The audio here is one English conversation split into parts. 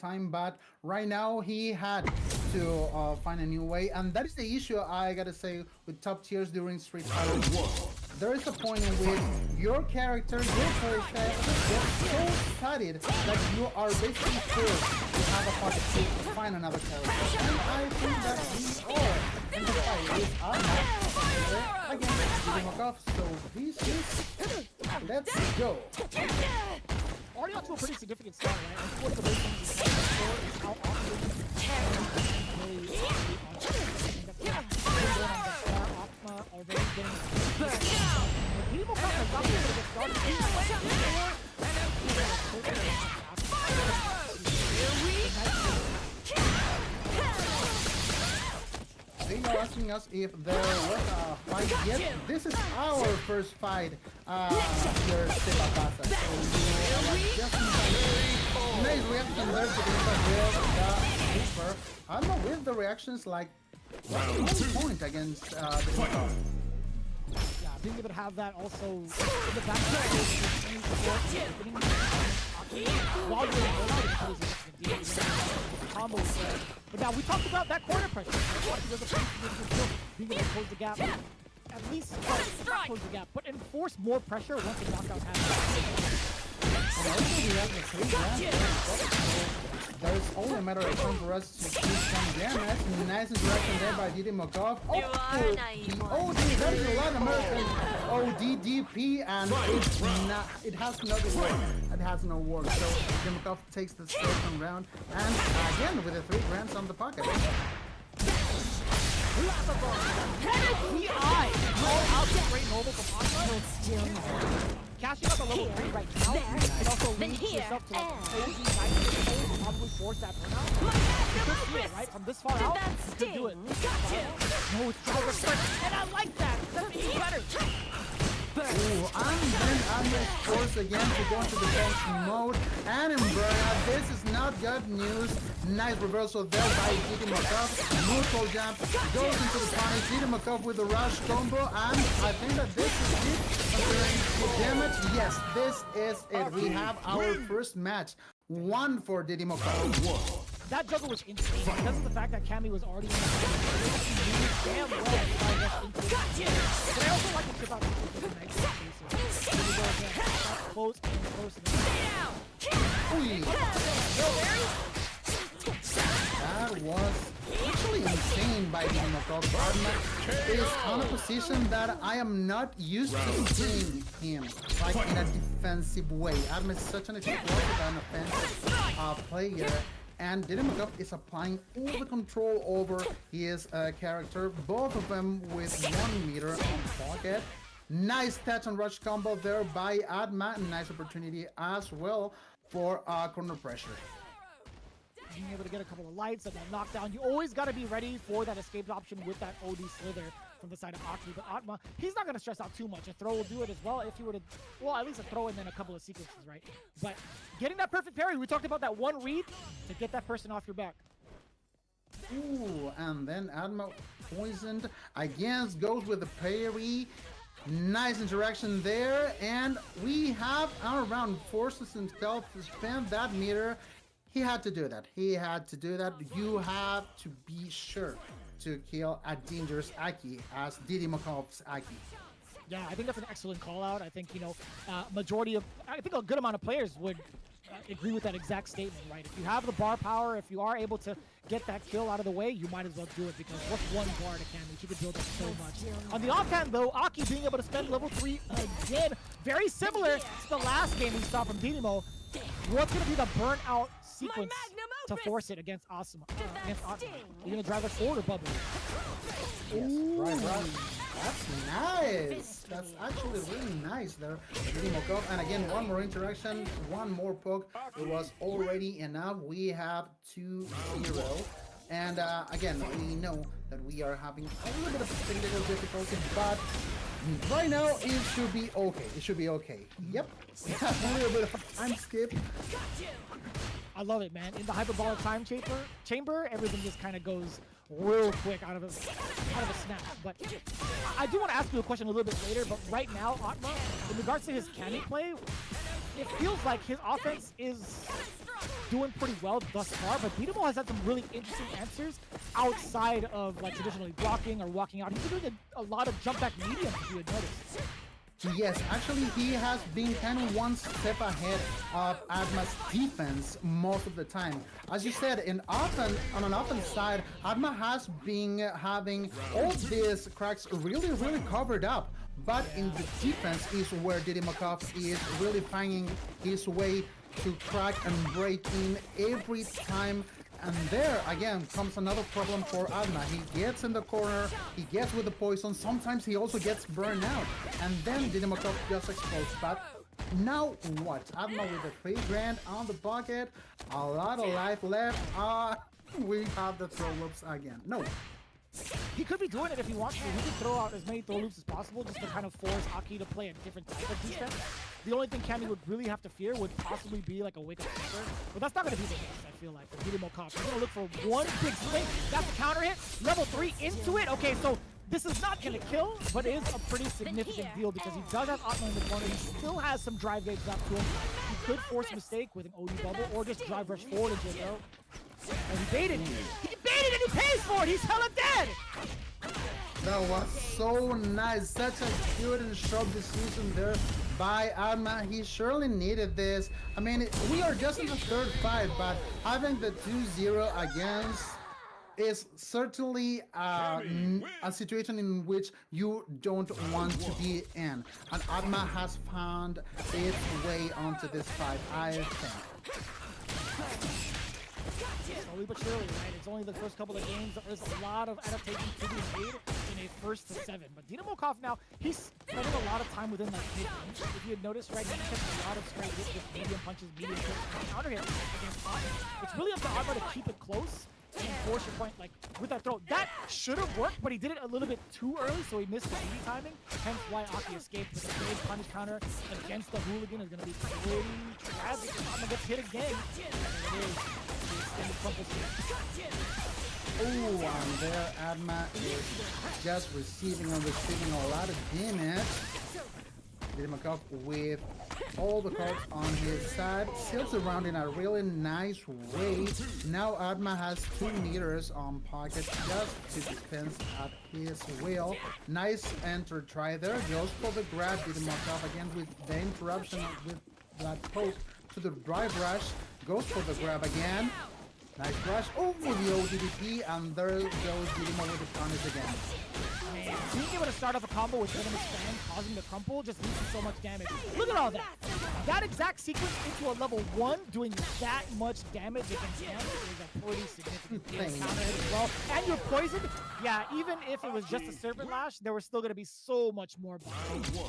time, but right now he had to find a new way, and that is the issue I gotta say with top tiers during Street Fighter. There is a point in which your character, your playstyle gets so studied that you are basically forced to have a pocket to find another character. And I think that we are in the fight with Atma against Didimokof, so this is... Let's go! Already got to a pretty significant start, right? I think one of the big things is how often Atma already getting Didimokof has not been able to get started. They are asking us if there was a fight yet. This is our first fight here at Sebapasa. So just nice reaction there to the Super. I don't know with the reactions like one point against the yeah, being able to have that also in the background while you're in combos. But now we talked about that corner pressure. Being able to close the gap, at least not close the gap, but enforce more pressure once the knockout happens. There's only a matter of time for us to shoot some damage. Nice interaction there by Didimokof. Oh, there's a lot of American ODDP, and it's not, it has not worked. It has no work. So Didimokof takes the second round, and again with the 3 grands on the pocket. Cashing up a level 3 right now, it also leads yourself to probably force that burnout. Right? From this far out, you could do it. No, it's driver first, and I like that. That's even better. Ooh, and then Atma forced again to go into defense mode. And in burnout, this is not good news. Nice reversal there by Didimokof. Neutral jump, goes into the punish. Didimokof with the rush combo, and I think that this is it. Considering the damage, yes, this is it. We have our first match. 1 for Didimokof. That juggle was insane because of the fact that Cammy was already in the damn well. But I also like to chip out the nice close and close. That was actually insane by Didimokof. Atma is on a position that I am not used to seeing him, like in a defensive way. Atma is such an explosive and offensive player. And Didimokof is applying all the control over his character, both of them with 1 meter on pocket. Nice touch and rush combo there by Atma. Nice opportunity as well for corner pressure. Being able to get a couple of lights and then knockdown. You always got to be ready for that escape option with that OD slither from the side of Aki. But Atma, he's not going to stress out too much. A throw will do it as well if he were to, well, at least a throw and then a couple of sequences, right? But getting that perfect parry, we talked about that one read to get that person off your back. Ooh, and then Atma poisoned again, goes with the parry. Nice interaction there, and we have our round. Forces himself to spend that meter. He had to do that. He had to do that. You have to be sure to kill a dangerous Aki as Didimokof's Aki. Yeah, I think that's an excellent call out. I think, you know, majority of, I think a good amount of players would agree with that exact statement, right? If you have the bar power, if you are able to get that kill out of the way, you might as well do it because what's 1 bar to Cammy? She could build up so much. On the offhand, though, Aki being able to spend level 3 again, very similar to the last game we saw from Didimo. What's going to be the burnout sequence to force it against Atma? You're going to drive us forward or bubble? Yes, right. That's nice. That's actually really nice there. Didimokof. And again, 1 more interaction, 1 more poke. It was already enough. We have 2-0. And again, we know that we are having a little bit of technical difficulty, but right now it should be okay. It should be okay. Yep. We have a little bit of time skip. I love it, man. In the hyperbolic time chamber, everything just kind of goes real quick out of a snap. But I do want to ask you a question a little bit later, but right now, Atma, in regards to his Cammy play, it feels like his offense is doing pretty well thus far, but Didimo has had some really interesting answers outside of like traditionally blocking or walking out. He's been doing a lot of jump back mediums, if you had noticed. Yes, actually he has been kind of one step ahead of Atma's defense most of the time. As you said, on an offense side, Atma has been having all these cracks really covered up. But in the defense is where Didimokof is really finding his way to crack and break in every time. And there, again, comes another problem for Atma. He gets in the corner, he gets with the poison, sometimes he also gets burned out. And then Didimokof just explodes. But now what? Atma with the 3 grand on the bucket, a lot of life left. We have the throw loops again. No. He could be doing it if he wants to. He could throw out as many throw loops as possible just to kind of force Aki to play a different type of defense. The only thing Cammy would really have to fear would possibly be like a wake-up trigger. But that's not going to be the case, I feel like, for Didimokof. He's going to look for one big swing. That's a counter hit. Level 3 into it. Okay, so this is not going to kill, but it is a pretty significant deal because he does have Atma in the corner. He still has some drive gauge left to him. He could force a mistake with an OD bubble or just drive rush forward into it, though. And he baited. He baited and he pays for it. He's hella dead. That was so nice. Such a good and sharp decision there by Atma. He surely needed this. I mean, we are just in the third fight, but having the 2-0 against is certainly a situation in which you don't want to be in. And Atma has found its way onto this fight, I think. Slowly but surely, right? It's only the first couple of games. There's a lot of adaptation to be made in a 1st to 7. But Didimokof now, he's spending a lot of time within that mid-range. If you had noticed, right, he gets a lot of straight hits with medium punches, medium hits, and counter hits against Atma. It's really up to Atma to keep it close and force your point, like, with that throw. That should have worked, but he did it a little bit too early, so he missed the BD timing. Hence why Aki escaped with a big punish counter against the hooligan is going to be pretty tragic. Atma gets hit again. There it is. Oh, and there Atma is just receiving a lot of damage. Didimokof with all the cards on his side, sails around in a really nice way. Now Atma has 2 meters on pocket just to defend at his will. Nice enter try there, goes for the grab. Didimokof again with the interruption with that poke to the drive rush, goes for the grab again. Nice rush over the ODDP, and there goes Didimo with the punish again. Man, being able to start off a combo with rhythm expand, causing the crumple, just leads to so much damage. Look at all that. That exact sequence into a level 1, doing that much damage against him is a pretty significant counter hit as well. And you're poisoned. Yeah, even if it was just a Serpent Lash, there was still going to be so much more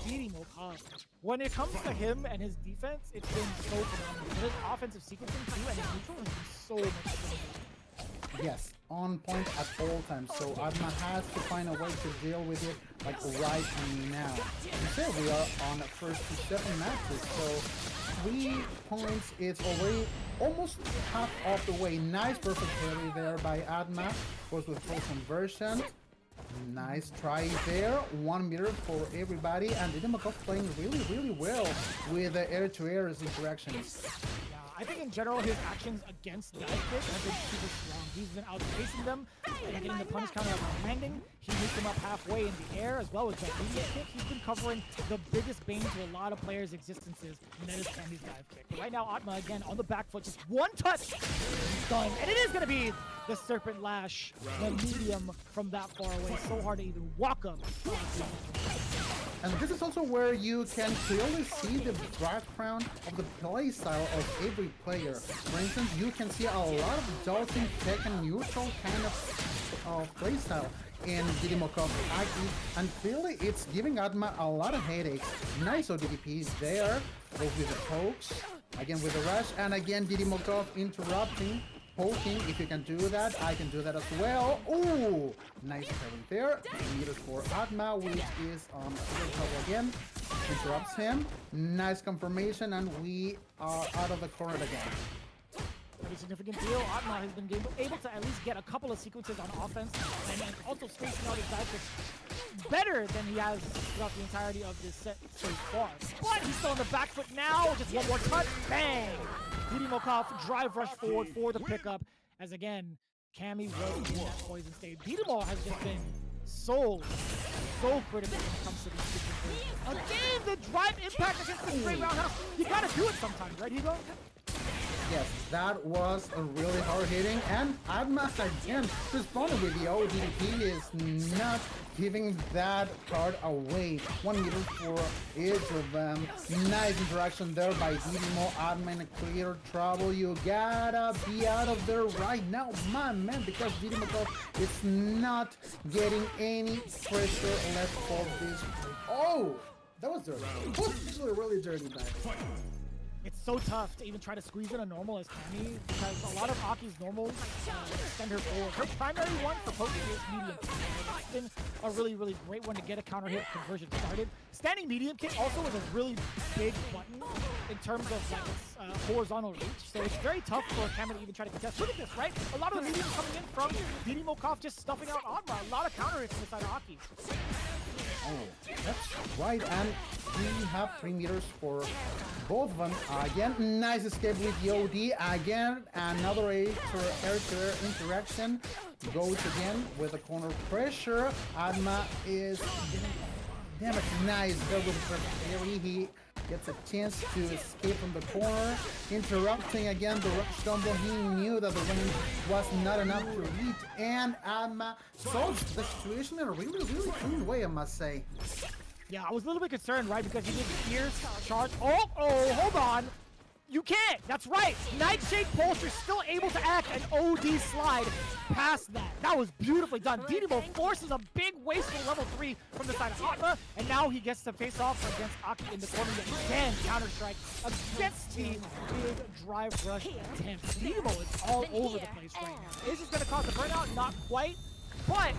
beating Mokof. When it comes to him and his defense, it's been so phenomenal. His offensive sequencing too, and his neutral has been so much fun. Yes, on point at all times. So Atma has to find a way to deal with it, like right now. And so we are on the 1st to 7 matches. So 3 points. It's already almost half of the way. Nice perfect parry there by Atma. Goes with full conversion. Nice try there. 1 meter for everybody. And Didimokof playing really well with the air-to-air interactions. I think in general his actions against dive kick have been super strong. He's been outpacing them and getting the punish counter on landing. He moved them up halfway in the air as well as that medium kick. He's been covering the biggest bane to a lot of players' existences, and that is Cammy's dive kick. But right now Atma again on the back foot, just 1 touch, he's done. And it is going to be the Serpent Lash, the medium from that far away. So hard to even walk up. And this is also where you can clearly see the background of the play style of every player. For instance, you can see a lot of dodging, tech, and neutral kind of play style in Didimokof Aki, and clearly it's giving Atma a lot of headaches. Nice ODDPs there, both with the pokes, again with the rush, and again Didimokof interrupting. Poking, if you can do that, I can do that as well. Ooh, nice parry there. Meters for Atma, which is on trouble again. Interrupts him. Nice confirmation, and we are out of the corner again. Pretty significant deal. Atma has been able to at least get a couple of sequences on offense, and also spacing out his dive kicks better than he has throughout the entirety of this set so far. But he's still on the back foot now. Just 1 more touch. Bang! Didimokof drive rush forward for the pickup. As again, Cammy was in that poison state. Didimo has just been so critical when it comes to these situations. Again, the drive impact against the straight roundhouse. You gotta do it sometimes, right, Hugo? Yes, that was a really hard hitting, and Atma again responded with the ODP is not giving that card away. 1 meter for each of them. Nice interaction there by Didimo. Atma in clear trouble. You gotta be out of there right now, my man, because Didimokof is not getting any pressure left for this. Oh, that was dirty. It was actually really dirty back. It's so tough to even try to squeeze in a normal as Cammy because a lot of Aki's normals send her forward. Her primary one for poking is medium kick. It's been a really great one to get a counter hit conversion started. Standing medium kick also is a really big button in terms of like its horizontal reach. So it's very tough for Cammy to even try to contest. Look at this, right? A lot of the mediums coming in from Didimokof just stuffing out Atma. A lot of counter hits inside of Aki. Oh, that's right, and we have 3 meters for both of them. Again, nice escape with Yodi. Again, another air interaction. Goes again with the corner pressure. Atma is damn it, nice. There with the parry. He gets a chance to escape from the corner, interrupting again the rush combo. He knew that the range was not enough to reach, and Atma solves the situation in a really clean way, I must say. Yeah, I was a little bit concerned, right? Because he did fierce charge. Oh, hold on. You can't. That's right. Nightshade Pulse, you're still able to act an OD slide past that. That was beautifully done. Didimo forces a big wasteful level 3 from the side of Atma, and now he gets to face off against Aki in the corner yet again. Counter-strike against the big drive rush attempt. Didimo is all over the place right now. Is this going to cause a burnout? Not quite, but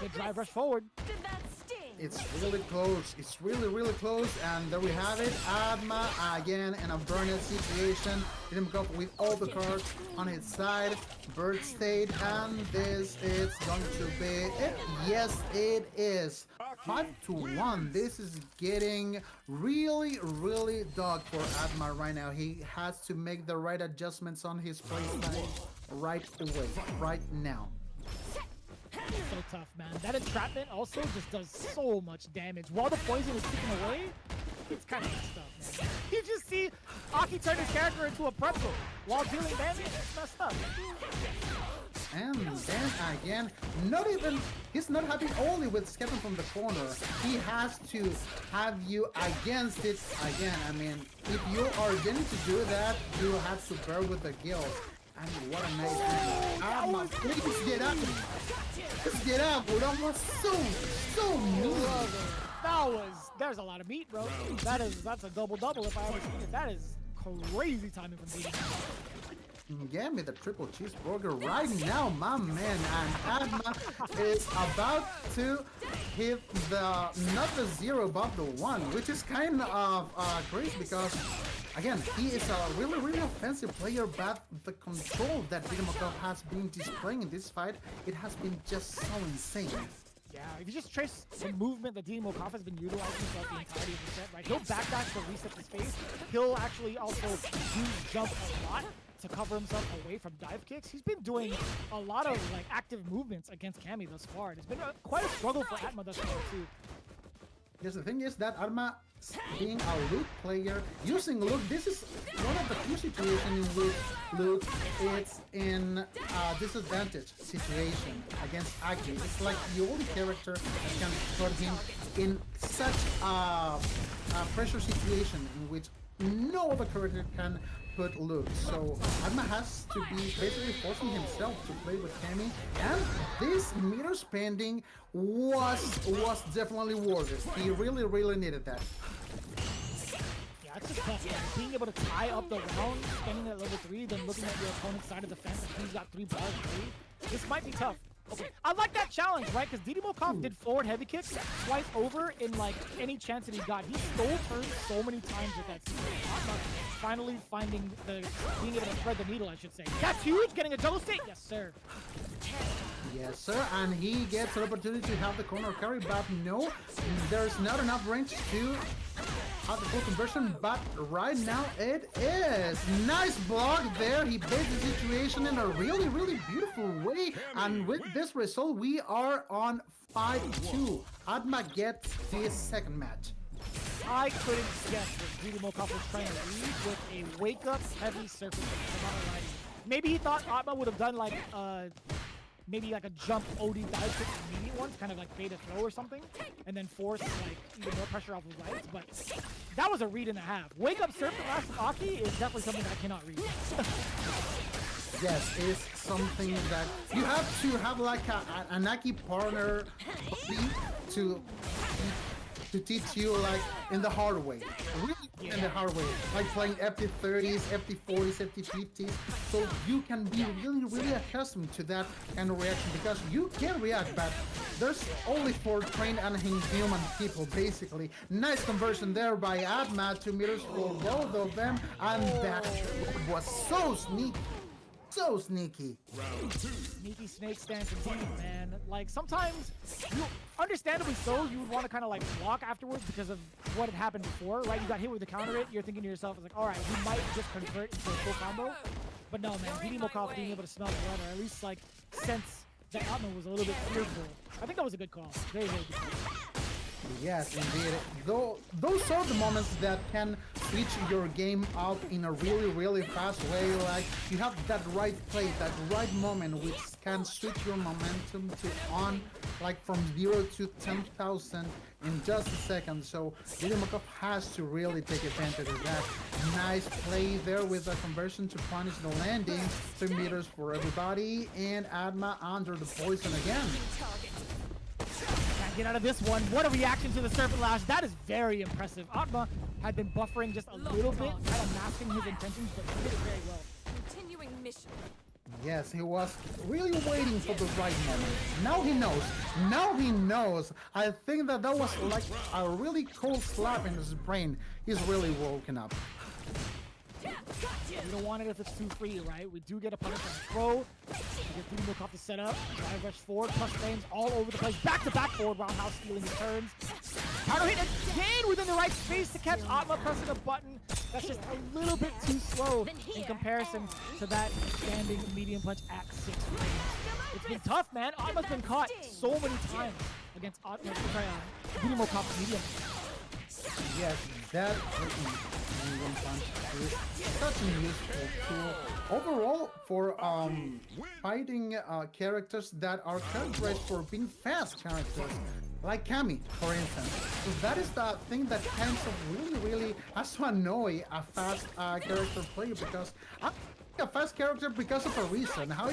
the drive rush forward. It's really close. It's really close, and there we have it. Atma again in a burnout situation. Didimokof with all the cards on his side. Bird state, and this is going to be it. Yes, it is. 5-1. This is getting really dog for Atma right now. He has to make the right adjustments on his playstyle right away, right now. So tough, man. That entrapment also just does so much damage. While the poison is ticking away, it's kind of messed up, man. You just see Aki turn his character into a pretzel while dealing damage. It's messed up. And then again, he's not happy only with escaping from the corner. He has to have you against it again. I mean, if you are going to do that, you have to bear with the guild. I mean, what a nice thing. Atma, please get up. Just get up, bro. That was so mean. There's a lot of meat, bro. That's a double-double if I ever seen it. That is crazy timing from Didimo. Get me the triple cheeseburger right now, my man. And Atma is about to hit not the 0 above the 1, which is kind of crazy because again, he is a really offensive player, but the control that Didimokof has been displaying in this fight, it has been just so insane. Yeah, if you just trace the movement that Didimokof has been utilizing throughout the entirety of the set, right? He'll backdash to reset his face. He'll actually also use jump a lot to cover himself away from dive kicks. He's been doing a lot of like active movements against Cammy thus far. It's been quite a struggle for Atma thus far too. Yes, the thing is that Atma, being a Luke player, using Luke, this is one of the few situations in which Luke is in a disadvantage situation against Aki. It's like the only character that can put him in such a pressure situation in which no other character can put Luke. So Atma has to be basically forcing himself to play with Cammy, and this meter spending was definitely worth it. He really needed that. Yeah, it's just tough, man. Being able to tie up the round, spending at level 3, then looking at your opponent's side of the fence and he's got 3 bars free. This might be tough. Okay, I like that challenge, right? Because Didimokof did forward heavy kicks twice over in like any chance that he got. He stole turns so many times with that situation. Atma finally finding being able to thread the needle, I should say. That's huge, getting a double state. Yes, sir. Yes, sir, and he gets an opportunity to have the corner carry, but no, there's not enough range to at the full conversion, but right now it is. Nice block there. He beat the situation in a really, really beautiful way. And with this result, we are on 5-2. Atma gets his second match. I couldn't guess what Didimokof was trying to read with a wake-up heavy surface. Maybe he thought Atma would have done like maybe like a jump OD dive kick immediate ones, kind of like fade a throw or something, and then force like even more pressure off his lights. But that was a read and a half. Wake up surf last of Aki is definitely something that I cannot read. Yes, it's something that you have to have like an Aki partner to teach you like in the hard way, really in the hard way, like playing FT30s, FT40s, FT50s, so you can be really, really accustomed to that kind of reaction, because you can react, but there's only for trained and human people, basically. Nice conversion there by Atma, 2 meters for both of them, and that was so sneaky. So sneaky. Sneaky snake stance indeed, man. Like, sometimes, you, understandably so, you would want to kind of like block afterwards because of what had happened before, right? You got hit with the counter hit, you're thinking to yourself, it's like, alright, he might just convert into a full combo. But no, man, Didimokof being able to smell blood, or at least like sense that Atma was a little bit fearful. I think that was a good call. Very, very good call. Yes, indeed. Those are the moments that can switch your game up in a really, really fast way. Like, you have that right play, that right moment, which can switch your momentum to on, like from 0 to 10,000 in just a second. So Didimokof has to really take advantage of that. Nice play there with the conversion to punish the landing. 3 meters for everybody, and Atma under the poison again. Can't get out of this one. What a reaction to the Serpent Lash. That is very impressive. Atma had been buffering just a little bit, kind of masking his intentions, but he did it very well. Continuing mission. Yes, he was really waiting for the right moment. Now he knows. Now he knows. I think that was like a really cold slap in his brain. He's really woken up. You don't want it if it's too free, right? We do get a punish on the throw. We get Didimokof to set up. Drive rush forward, plus frames all over the place. Back-to-back forward, roundhouse stealing his turns. Counter hit again within the right space to catch Atma pressing a button. That's just a little bit too slow in comparison to that standing medium punch at 6 frames. It's been tough, man. Atma's been caught so many times against Didimokof's medium. Yes, that medium punch is such a useful tool overall for fighting characters that are characterized for being fast characters, like Kami, for instance. So that is the thing that kind of really has to annoy a fast character player, because I'm a fast character because of a reason. How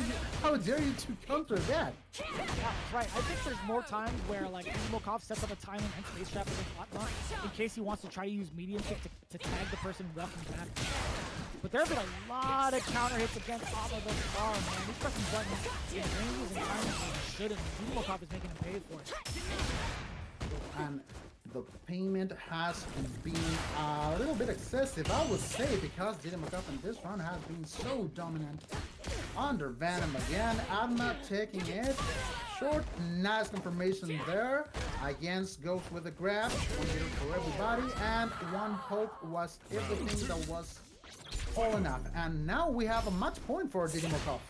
dare you to counter that? Yeah, that's right. I think there's more times where like Didimokof sets up a timing and space trap against Atma in case he wants to try to use medium kick to tag the person walking back. But there have been a lot of counter hits against Atma thus far, man. He's pressing buttons in ranges and timing he shouldn't. Didimokof is making him pay for it. And the payment has been a little bit excessive, I would say, because Didimokof in this run has been so dominant. Under Venom again, Atma taking it. Short, nice confirmation there. Against goes with the grab, 1 meter for everybody, and 1 poke was everything that was all enough. And now we have a match point for Didimokof.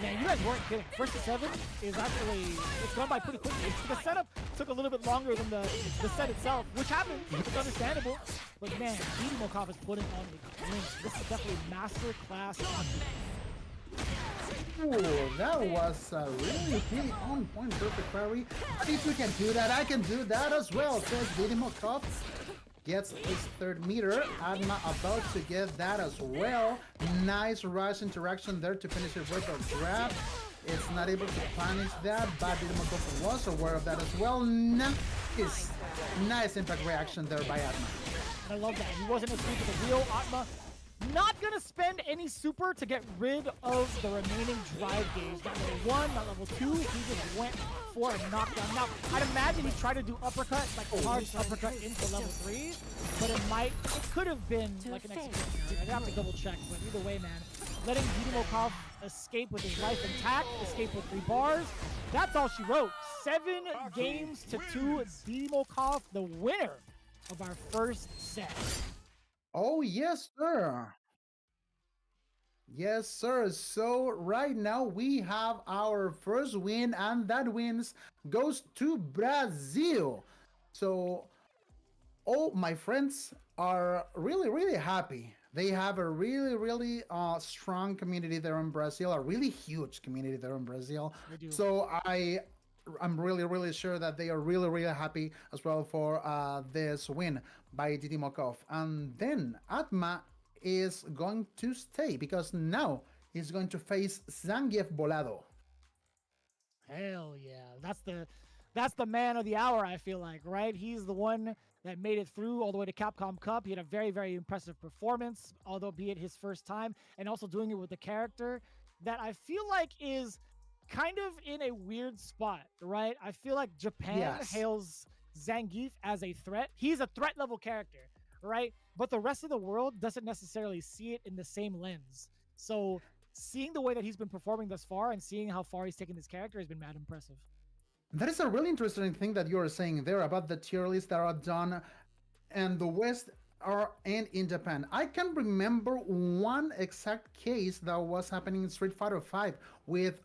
Man, you guys weren't kidding. First to 7 is actually, it's gone by pretty quickly. The setup took a little bit longer than the set itself, which happens. It's understandable. But man, Didimokof is putting on a blink. This is definitely master class. Ooh, that was really on point, perfect parry. If you can do that, I can do that as well, says Didimokof. Gets his 3rd meter. Atma about to get that as well. Nice rush interaction there to finish it with a grab. It's not able to punish that, but Didimokof was aware of that as well. Nice impact reaction there by Atma. I love that. He wasn't asleep at the wheel. Atma not gonna spend any super to get rid of the remaining drive gauge. Not level 1, not level 2. He just went for a knockdown. Now, I'd imagine he tried to do uppercut, like a hard uppercut into level 3, but it could have been like an execution. I'd have to double check, but either way, man, letting Didimokof escape with his life intact, escape with 3 bars, that's all she wrote. 7 games to 2, Didimokof the winner of our first set. Oh, yes, sir. Yes, sir. So right now we have our first win, and that wins goes to Brazil. So all my friends are really, really happy. They have a really, really strong community there in Brazil, a really huge community there in Brazil. They do. So I'm really, really sure that they are really, really happy as well for this win by Didimokof. And then Atma is going to stay because now he's going to face Zangief Bolado. Hell yeah. That's the man of the hour, I feel like, right? He's the one that made it through all the way to Capcom Cup. He had a very, very impressive performance, although be it his first time, and also doing it with a character that I feel like is kind of in a weird spot, right? I feel like Japan Yes. hails Zangief as a threat. He's a threat level character, right? But the rest of the world doesn't necessarily see it in the same lens. So seeing the way that he's been performing thus far and seeing how far he's taken this character has been mad impressive. That is a really interesting thing that you're saying there about the tier lists that are done in the West or and in Japan. I can remember one exact case that was happening in Street Fighter V with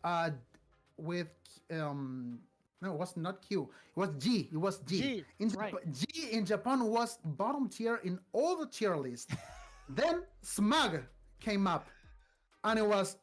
no, it was not Q. It was G. It was G. G, In right. G in Japan was bottom tier in all the tier lists. Then Smug came up, and it was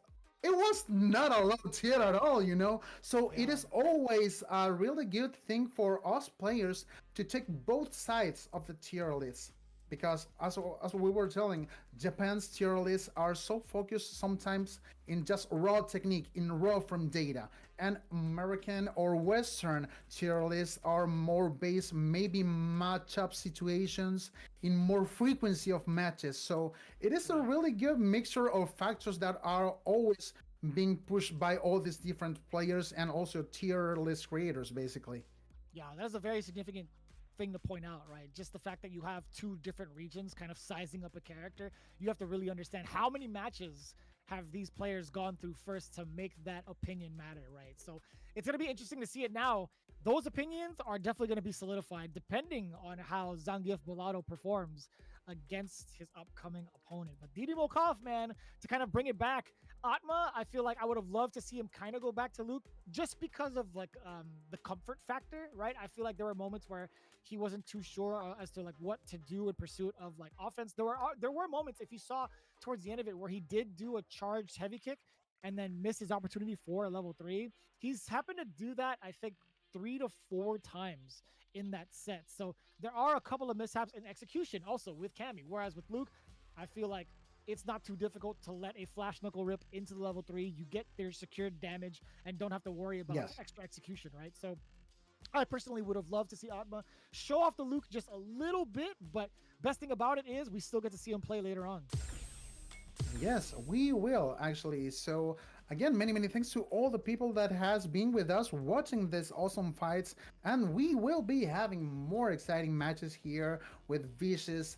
not a low tier at all, you know. So it is always a really good thing for us players to take both sides of the tier list. Because as we were telling, Japan's tier lists are so focused sometimes in just raw technique, in raw from data. And American or Western tier lists are more based maybe matchup situations, in more frequency of matches. So it is a really good mixture of factors that are always being pushed by all these different players and also tier list creators, basically. Yeah, that's a very significant thing to point out, right? Just the fact that you have two different regions kind of sizing up a character. You have to really understand how many matches have these players gone through first to make that opinion matter, right? So it's going to be interesting to see it now. Those opinions are definitely going to be solidified depending on how Zangief Bolado performs against his upcoming opponent. But Didimokof, man, to kind of bring it back, Atma, I feel like I would have loved to see him kind of go back to Luke just because of like the comfort factor, right? I feel like there were moments where he wasn't too sure as to like what to do in pursuit of like offense. There were moments, if you saw towards the end of it, where he did do a charged heavy kick and then miss his opportunity for a level 3. He's happened to do that, I think, 3 to 4 times in that set. So there are a couple of mishaps in execution also with Cammy. Whereas with Luke, I feel like it's not too difficult to let a flash knuckle rip into the level 3. You get their secured damage and don't have to worry about extra execution, right? So I personally would have loved to see Atma show off the Luke just a little bit, but best thing about it is we still get to see him play later on. Yes, we will actually. So again, many, many thanks to all the people that has been with us watching this awesome fights, and we will be having more exciting matches here with Vicious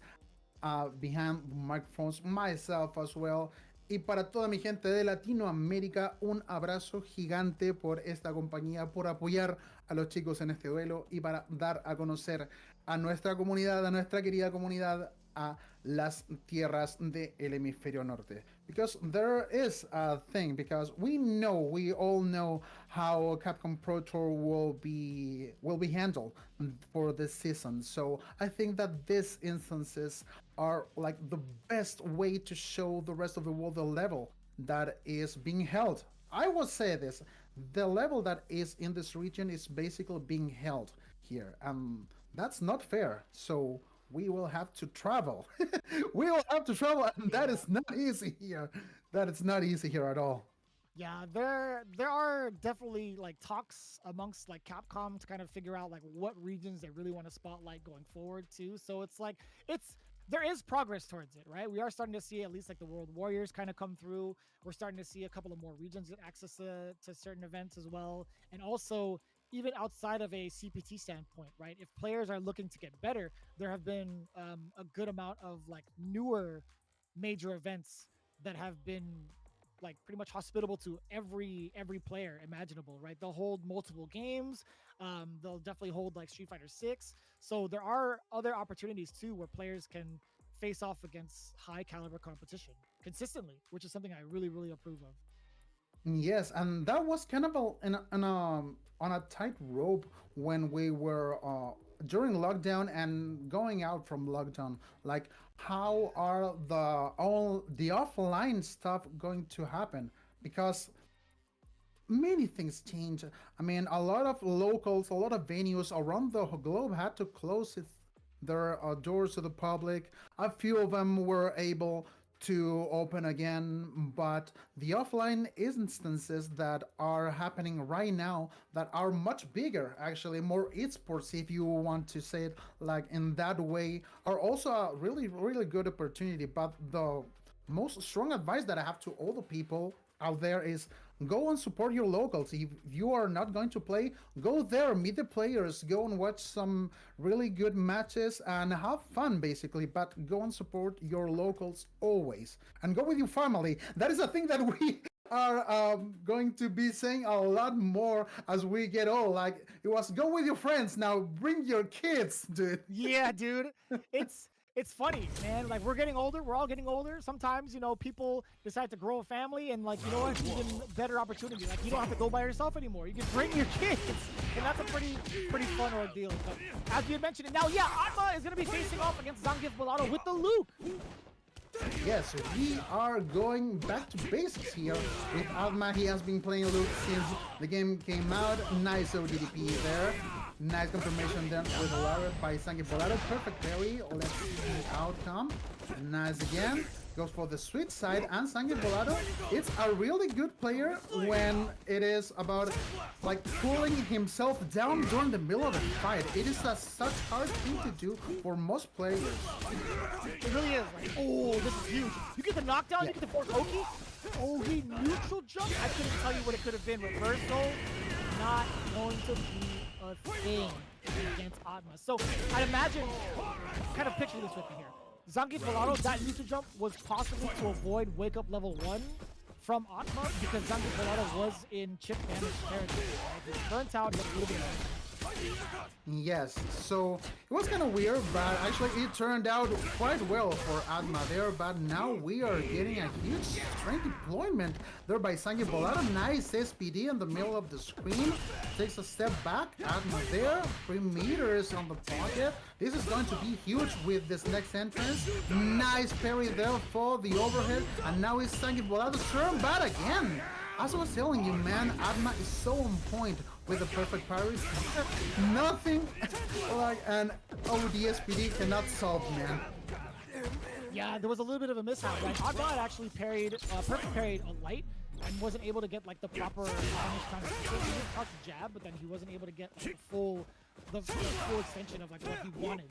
behind microphones, myself as well. Y para toda mi gente de Latinoamérica, un abrazo gigante por esta compañía, por apoyar a los chicos en este duelo y para dar a conocer a nuestra comunidad, a nuestra querida comunidad, a las tierras del hemisferio norte. Because there is a thing, because we all know how Capcom Pro Tour will be handled for this season. So I think that these instances are like the best way to show the rest of the world the level that is being held. I will say this, the level that is in this region is basically being held here. That's not fair. So we will have to travel. We will have to travel, and that is not easy here. That is not easy here at all. Yeah, there are definitely like talks amongst like Capcom to kind of figure out like what regions they really want to spotlight going forward too. So it's like there is progress towards it, right? We are starting to see at least like the World Warriors kind of come through. We're starting to see a couple of more regions get access to certain events as well. And also, even outside of a CPT standpoint, right? If players are looking to get better, there have been a good amount of like newer major events that have been like pretty much hospitable to every player imaginable, right? They'll hold multiple games. They'll definitely hold like Street Fighter 6. So there are other opportunities too where players can face off against high caliber competition consistently, which is something I really approve of. Yes, and that was kind of on a tight rope when we were during lockdown and going out from lockdown. Like, how are the offline stuff going to happen? Because many things change. I mean, a lot of locals, a lot of venues around the globe had to close their doors to the public. A few of them were able to open again, but the offline instances that are happening right now that are much bigger, actually more esports if you want to say it like in that way, are also a really good opportunity. But the most strong advice that I have to all the people out there is go and support your locals. If you are not going to play, go there, meet the players, go and watch some really good matches and have fun basically, but go and support your locals always and go with your family. That is a thing that we are going to be saying a lot more as we get old. Like, it was go with your friends, now bring your kids, dude. Yeah, dude. It's funny, man. Like, we're getting older. We're all getting older. Sometimes, you know, people decide to grow a family, and like, you know what? Even better opportunity. Like, you don't have to go by yourself anymore. You can bring your kids, and that's a pretty fun ordeal. But as we had mentioned it, now, yeah, Atma is gonna be facing off against Zangief Bolado with the Luke. Yes, we are going back to basics here with Atma. He has been playing Luke since the game came out. Nice ODDP there. Nice confirmation then with Lara by Zangief Bolado. Perfect parry. Let's see the outcome. Nice again. Goes for the sweet side, and Zangief Bolado, it's a really good player when it is about like cooling himself down during the middle of the fight. It is such hard thing to do for most players. It really is. Like, oh, this is huge. You get the knockdown, you get the force Oki. Oh, he neutral jump. I couldn't tell you what it could have been. Reversal, not going to be a thing against Atma. So I'd imagine, kind of picture this with me here. Zangief Bolado, that neutral jump was possible to avoid wake up level 1 from Atma because Zangief Bolado was in chip damage territory. Right? He burnt out, he had a little bit of Yes, so it was kind of weird, but actually it turned out quite well for Atma there. But now we are getting a huge strength deployment there by Zangief Bolado. Nice SPD in the middle of the screen. Takes a step back. Atma there. 3 meters on the pocket. This is going to be huge with this next entrance. Nice parry there for the overhead. And now it's Zangief Bolado's turn, but again, as I was telling you, man, Atma is so on point with the perfect parries. Nothing like an ODSPD cannot solve, man. Yeah, there was a little bit of a mishap, right? Atma had actually parried, perfect parried a light and wasn't able to get like the proper damage concentration. He didn't touch jab, but then he wasn't able to get like, the full extension of like what he wanted,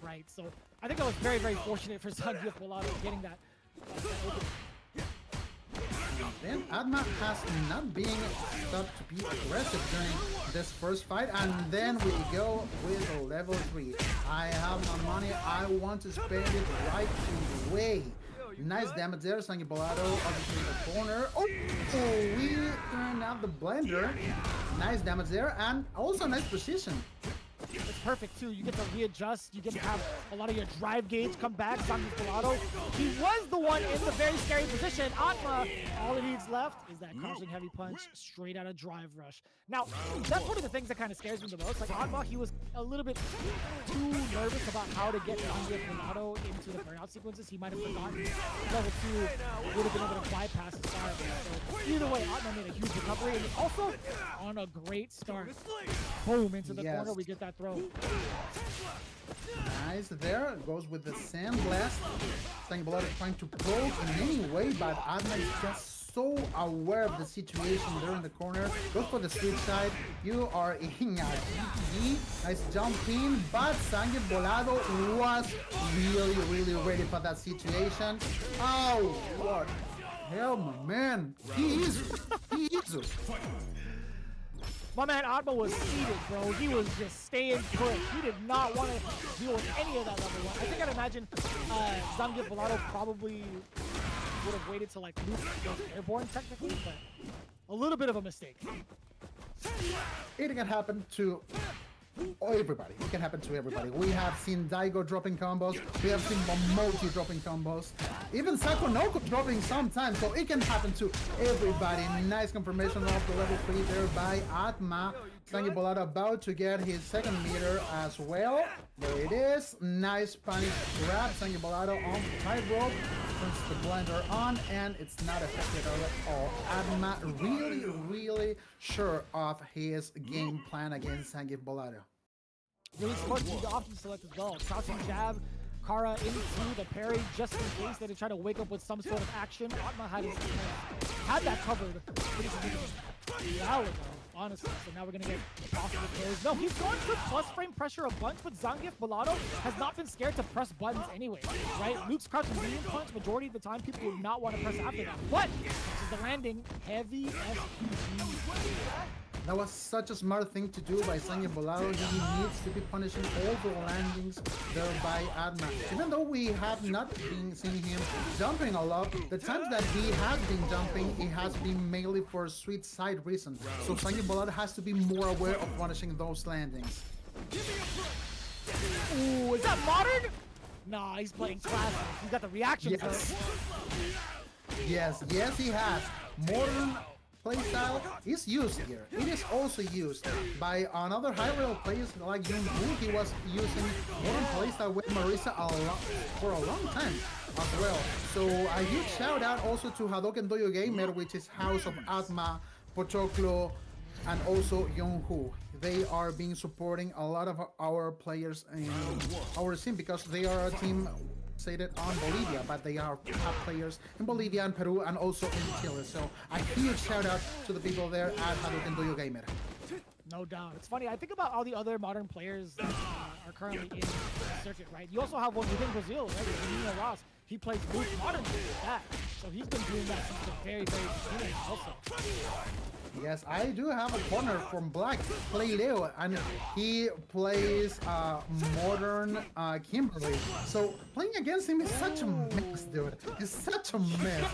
right? So I think that was very fortunate for Zangief Bolado getting that open. Then Atma has not been stopped to be aggressive during this first fight, and then we go with level 3. I have my money, I want to spend it right away. Nice damage there, Zangief Bolado obviously in the corner. Oh, we turned out the blender. Nice damage there, and also nice precision. It's perfect too. You get to readjust. You get to have a lot of your drive gauge come back. Zangief Bolado, he was the one in the very scary position. Atma, all he needs left is that crouching heavy punch straight out of drive rush. Now, that's one of the things that kind of scares me the most. Like Atma, he was a little bit too nervous about how to get Zangief Bolado into the burnout sequences. He might have forgotten level 2 would have been able to bypass his fire. So either way, Atma made a huge recovery and also on a great start. Boom, into the corner, we get that throw. Nice there, goes with the sand blast. Zangief Bolado trying to poke in any way, but Atma is just so aware of the situation there in the corner. Goes for the sweet side. You are in a GG. Nice jump in, but Zangief Bolado was really ready for that situation. Oh, what the hell, my man. He is. My man Atma was seated, bro. He was just staying put. He did not want to deal with any of that level 1. I think I'd imagine Zangief Bolado probably would have waited till like Luke was airborne technically, but a little bit of a mistake. It can happen to everybody. It can happen to everybody. We have seen Daigo dropping combos. We have seen Momoti dropping combos. Even Sakonoko dropping sometimes. So it can happen to everybody. Nice confirmation of the level 3 there by Atma. Zangief Bolado about to get his second meter as well. There it is. Nice punish grab. Zangief Bolado on the tightrope. Turns the blender on and it's not affected at all. Atma really sure of his game plan against Zangief Bolado. Really smart to option select as well. Crouching jab, Kara into the parry just in case they try to wake up with some sort of action. Atma had that covered pretty significantly a while ago, honestly. So now we're gonna get possible parries. No, he's going for plus frame pressure a bunch, but Zangief Bolado has not been scared to press buttons anyway, right? Luke's crouching medium punch, majority of the time people would not want to press after that. But this is the landing, heavy SPG. That was such a smart thing to do by Zangief Bolado. He needs to be punishing all the landings there by Atma. Even though we have not been seeing him jumping a lot, the times that he has been jumping, it has been mainly for sweet side reasons. So Zangief Bolado has to be more aware of punishing those landings. Ooh, is that modern? Nah, he's playing classic. He's got the reactions Yes, he has. Modern playstyle is used here. It is also used by another high-level players like Jung-Woo. He was using modern playstyle with Marisa for a long time as well. So a huge shout out also to Hadouken Dojo Gamer, which is house of Atma, Pochoclo, and also Jung-Woo. They are being supporting a lot of our players in our scene because they are a team stated on Bolivia, but they are top players in Bolivia and Peru and also in Chile. So a huge shout out to the people there at Hadouken Dojo Gamer. No doubt. It's funny. I think about all the other modern players that are currently in the circuit, right? You also have one within Brazil, right? Nino Ross. He plays Luke modern with that. So he's been doing that since the very beginning also. Yes, I do have a partner from Black, Play Leo, and he plays modern Kimberly. So playing against him is such a mess, dude. It's such a mess.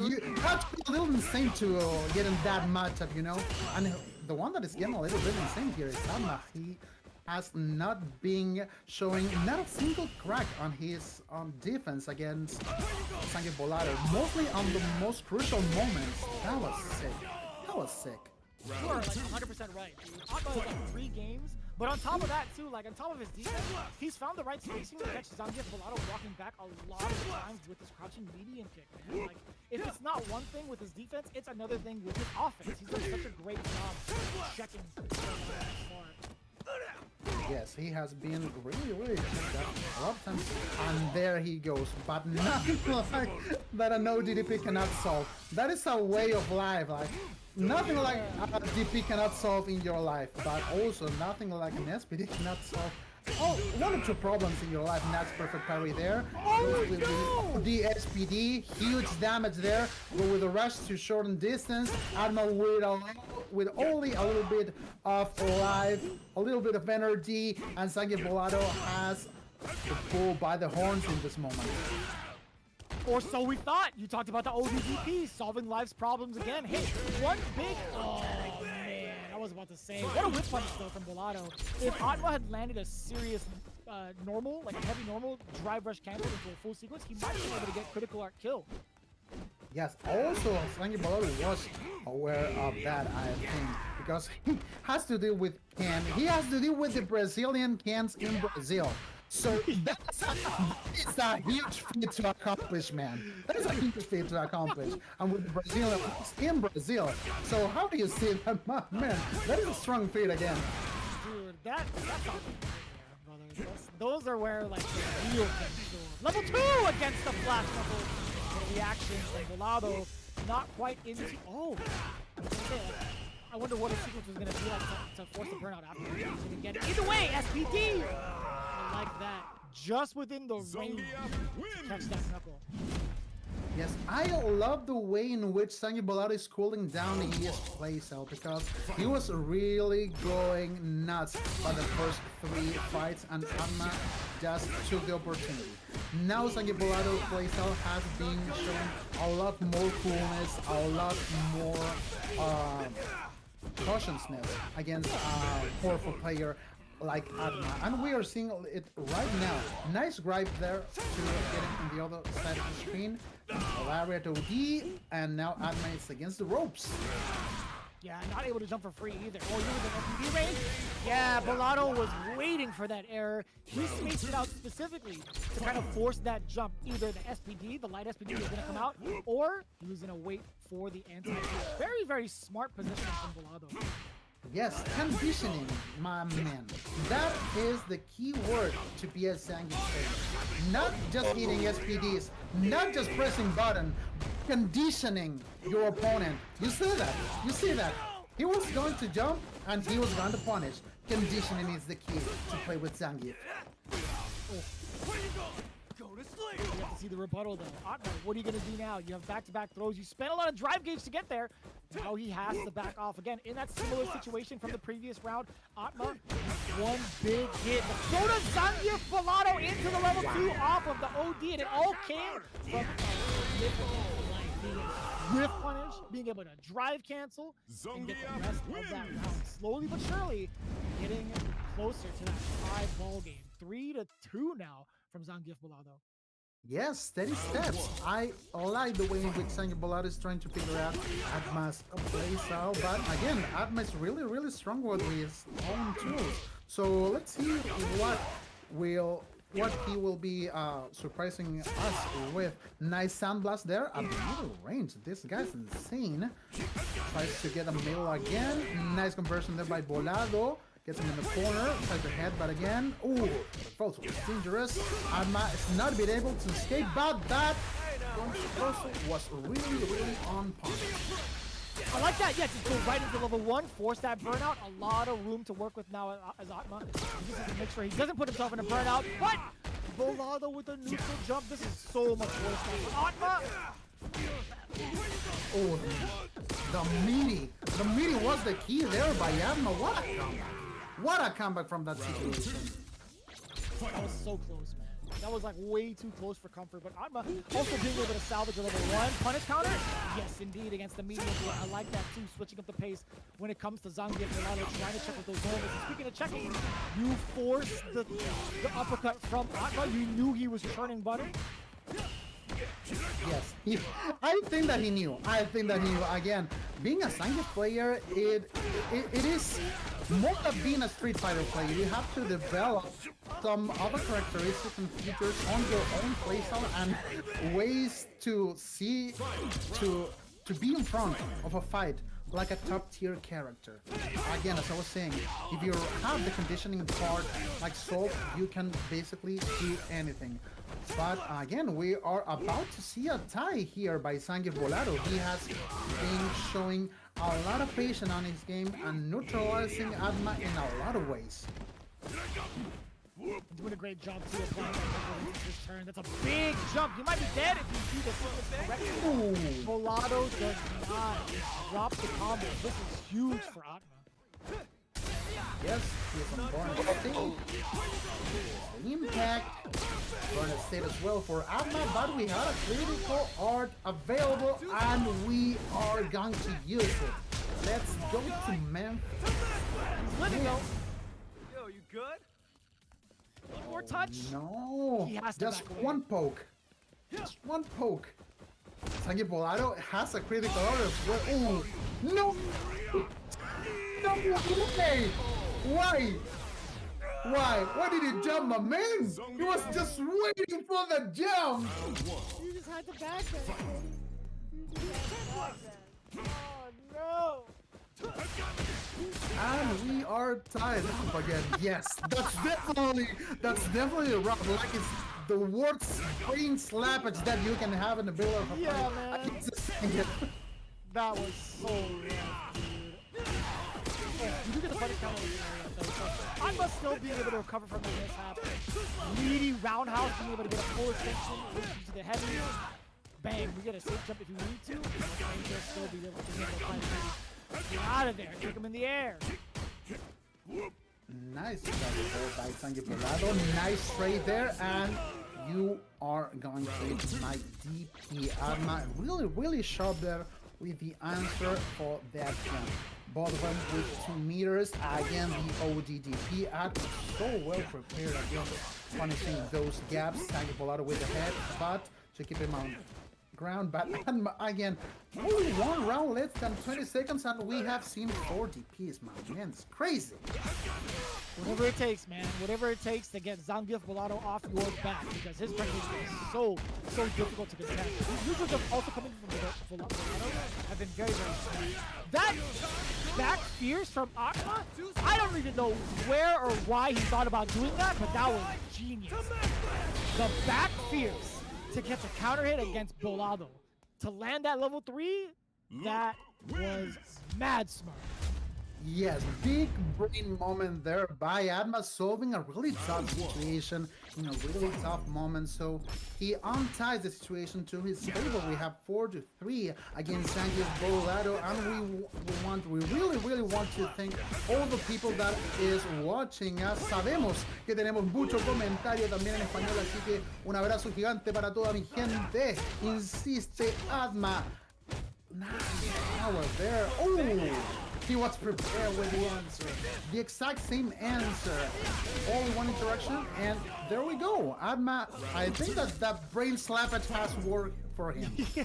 You have to be a little insane to get in that matchup, you know? And the one that is getting a little bit insane here is Atma. He has not been showing not a single crack on his defense against Zangief Bolado, mostly on the most crucial moments. That was sick. That was sick. You are like 100% right. Atma is like 3 games, but on top of that too, like on top of his defense, he's found the right spacing to catch Zangief Bolado walking back a lot of times with his crouching medium kick, man. Like, if it's not one thing with his defense, it's another thing with his offense. He's doing such a great job checking Yes, he has been really checked out a lot of times. And there he goes. But nothing like that a no DDP cannot solve. That is a way of life. Like nothing like a DP cannot solve in your life, but also nothing like an SPD cannot solve. Oh, 1 or 2 problems in your life, and that's perfect parry there. The SPD, huge damage there. Go with a rush to shorten distance. Atma with only a little bit of life, a little bit of energy, and Zangief Bolado has the bull by the horns in this moment. Or so we thought. You talked about the ODDP, solving life's problems again. Hey, one big... Oh, man. I was about to say. What a whip punch, though, from Bolado. If Atma had landed a serious normal, like a heavy normal, drive rush cancel into a full sequence, he might be able to get critical art kill. Yes, also, Zangief Bolado was aware of that, I think, because he has to deal with He has to deal with the Brazilian cans in Brazil. So that's a huge feat to accomplish, man. That is a huge feat to accomplish. And with the Brazilians in Brazil. So how do you see that? Man, that is a strong feat again. Dude, that's not brother. Those are where, like, the real things go. Level 2 against the flash level. The reactions, like Bolado, not quite into... Oh! I wonder what his sequence was going to be like to force the burnout after. Get it. Either way, SPD! I like that. Just within the range to catch that knuckle. Yes, I love the way in which Zangief Bolado is cooling down his playstyle because he was really going nuts by the first 3 fights and Atma just took the opportunity. Now Zangief Bolado playstyle has been showing a lot more coolness, a lot more cautiousness against a powerful player like Atma. And we are seeing it right now. Nice gripe there to get him on the other side of the screen. Lariat OD, and now Atma is against the ropes. Yeah, not able to jump for free either. Oh, you with an FPD range? Yeah, Bolado was waiting for that error. He spaced it out specifically to kind of force that jump. Either the SPD, the light SPD is going to come out, or he was going to wait for the anti. Very, very smart positioning from Bolado. Yes, conditioning, my man. That is the key word to be a Zangief player. Not just hitting SPDs, not just pressing button, conditioning your opponent. You see that? You see that? He was going to jump and he was going to punish. Conditioning is the key to play with Zangief. You have to see the rebuttal though. Atma, what are you going to do now? You have back-to-back throws. You spent a lot of drive gauge to get there. Now he has to back off again. In that similar situation from the previous round, Atma, one big hit. The throw to Zangief Bolado into the level 2 off of the OD, and it all came from whiff punish, being able to drive cancel, and get the rest of that round. Slowly but surely, getting closer to that 5-ball game. 3-2 now from Zangief Bolado. Yes, steady steps. I like the way in which Zangief Bolado is trying to figure out Atma's playstyle, but again, Atma is really, really strong with his own tools. So let's see what he will be surprising us with. Nice sandblast there at middle range. This guy's insane. Tries to get a middle again. Nice conversion there by Bolado. Gets him in the corner, tries to head, but again, ooh, false was dangerous. Atma is not been able to escape, but that was really, really on point. I like that, yeah, just go right into level 1, force that burnout. A lot of room to work with now as Atma. He just has to make sure he doesn't put himself in a burnout, but Bolado with a neutral jump. This is so much worse now. Atma! Oh, the meaty was the key there by Atma. What a comeback. What a comeback from that situation. That was so close, man. That was like way too close for comfort, but Atma also being able to salvage a level 1 punish counter. Yes, indeed, against the medium. I like that too, switching up the pace when it comes to Zangief Bolado, trying to check with those moments. Speaking of checking, you forced the uppercut from Atma. You knew he was churning butter. Yes, I think that he knew. Again, being a Zangief player, it is more than being a Street Fighter player. You have to develop some other characteristics and features on your own playstyle and ways to see to be in front of a fight like a top-tier character. Again, as I was saying, if you have the conditioning part like Salt, you can basically do anything. But again, we are about to see a tie here by Zangief Bolado. He has been showing a lot of patience on his game and neutralizing Atma in a lot of ways. Doing a great job too applying that this turn. That's a big jump. You might be dead if you do this correctly. Bolado does not drop the combo. This is huge for Atma. Yes, he is on Burn State. Impact. Burn State as well for Atma, but we have a critical art available and we are going to use it. Let's go to Memphis. He's living though. Yo, you good? One more touch. No, He has to just back away. one poke. Just one poke. Zangief Bolado has a critical art as well. Oh, no! No way! Why? Why did he jump, my man? He was just waiting for the jump. You just had to back that. You just had to back that. Oh no! And we are tied up again. Yes, that's definitely a rough. Like it's the worst brain slappage that you can have in the middle of a Yeah, fight. man. That was so rough, dude. Oh, you do get the punish counter in the area, though, so I must still being able to recover from the mishap. Meaty roundhouse, being able to get a full extension into the heavy. bang, we get a safe jump if you need to. And he'll still be able to get the fight. Get out of there, kick him in the air. Nice by Zangief Bolado. Nice trade there, and you are going to hit my DP. Atma really sharp there with the answer for that jump. Both of them with 2 meters. Again, the ODDP. Atma so well prepared against punishing those gaps. Zangief Bolado with the head, but to keep him on ground. But Atma again, only 1 round less than 20 seconds, and we have seen 4 DPs. Man, it's crazy. Whatever it takes, man. Whatever it takes to get Zangief Bolado off your back, because his presence is so difficult to contest. His users have also coming from Bolado have been very strong. That back fierce from Atma, I don't even know where or why he thought about doing that, but that was genius. The back fierce to catch a counter hit against Bolado. To land that level 3, that was mad smart. Yes, big brain moment there by Atma, solving a really tough situation in a really tough moment. So he unties the situation to his favor. We have 4-3 against Zangief Bolado, and we really want to thank all the people that is watching us. Sabemos que tenemos mucho comentario también en español, así que un abrazo gigante para toda mi gente. Insiste Atma. Nice power there. Oh! He was prepared with the answer. The exact same answer. Only 1 interaction, and there we go. Atma, I think that brain slap has worked for him. Yeah.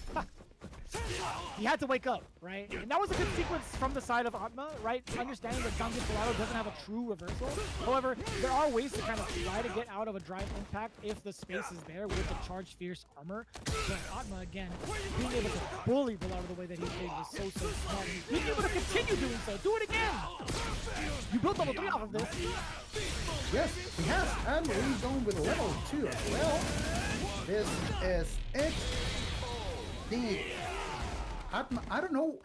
He had to wake up, right? And that was a good sequence from the side of Atma, right? Understanding that Zangief Bolado doesn't have a true reversal. However, there are ways to kind of try to get out of a drive impact if the space is there with the charged fierce armor. But Atma, again, being able to bully Bolado the way that he did was so smart. Being able to continue doing so. Do it again! You built level 3 off of this. Yes, he has. And we're going with level 2 as well. This is it. Atma, I don't know,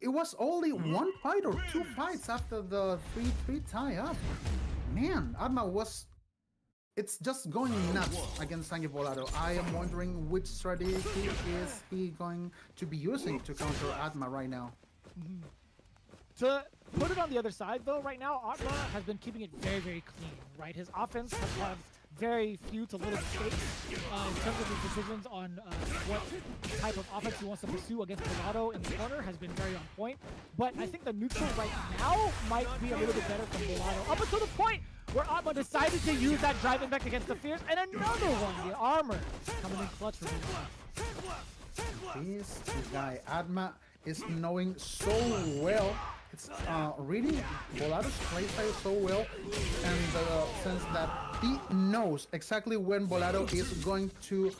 it was only 1 fight or 2 fights after the 3-3 tie-up. Man, Atma it's just going nuts against Zangief Bolado. I am wondering which strategy is he going to be using to counter Atma right now. To put it on the other side, though, right now, Atma has been keeping it very clean, right? His offense has had very few to little mistakes in terms of his decisions on what type of offense he wants to pursue against Bolado in the corner has been very on point. But I think the neutral right now might be a little bit better from Bolado. Up until the point where Atma decided to use that drive impact against the Fierce, and another one, the armor, coming in clutch for Bolado. This guy, Atma, is knowing so well. It's reading Bolado's playstyle so well, and the sense that he knows exactly when Bolado is going to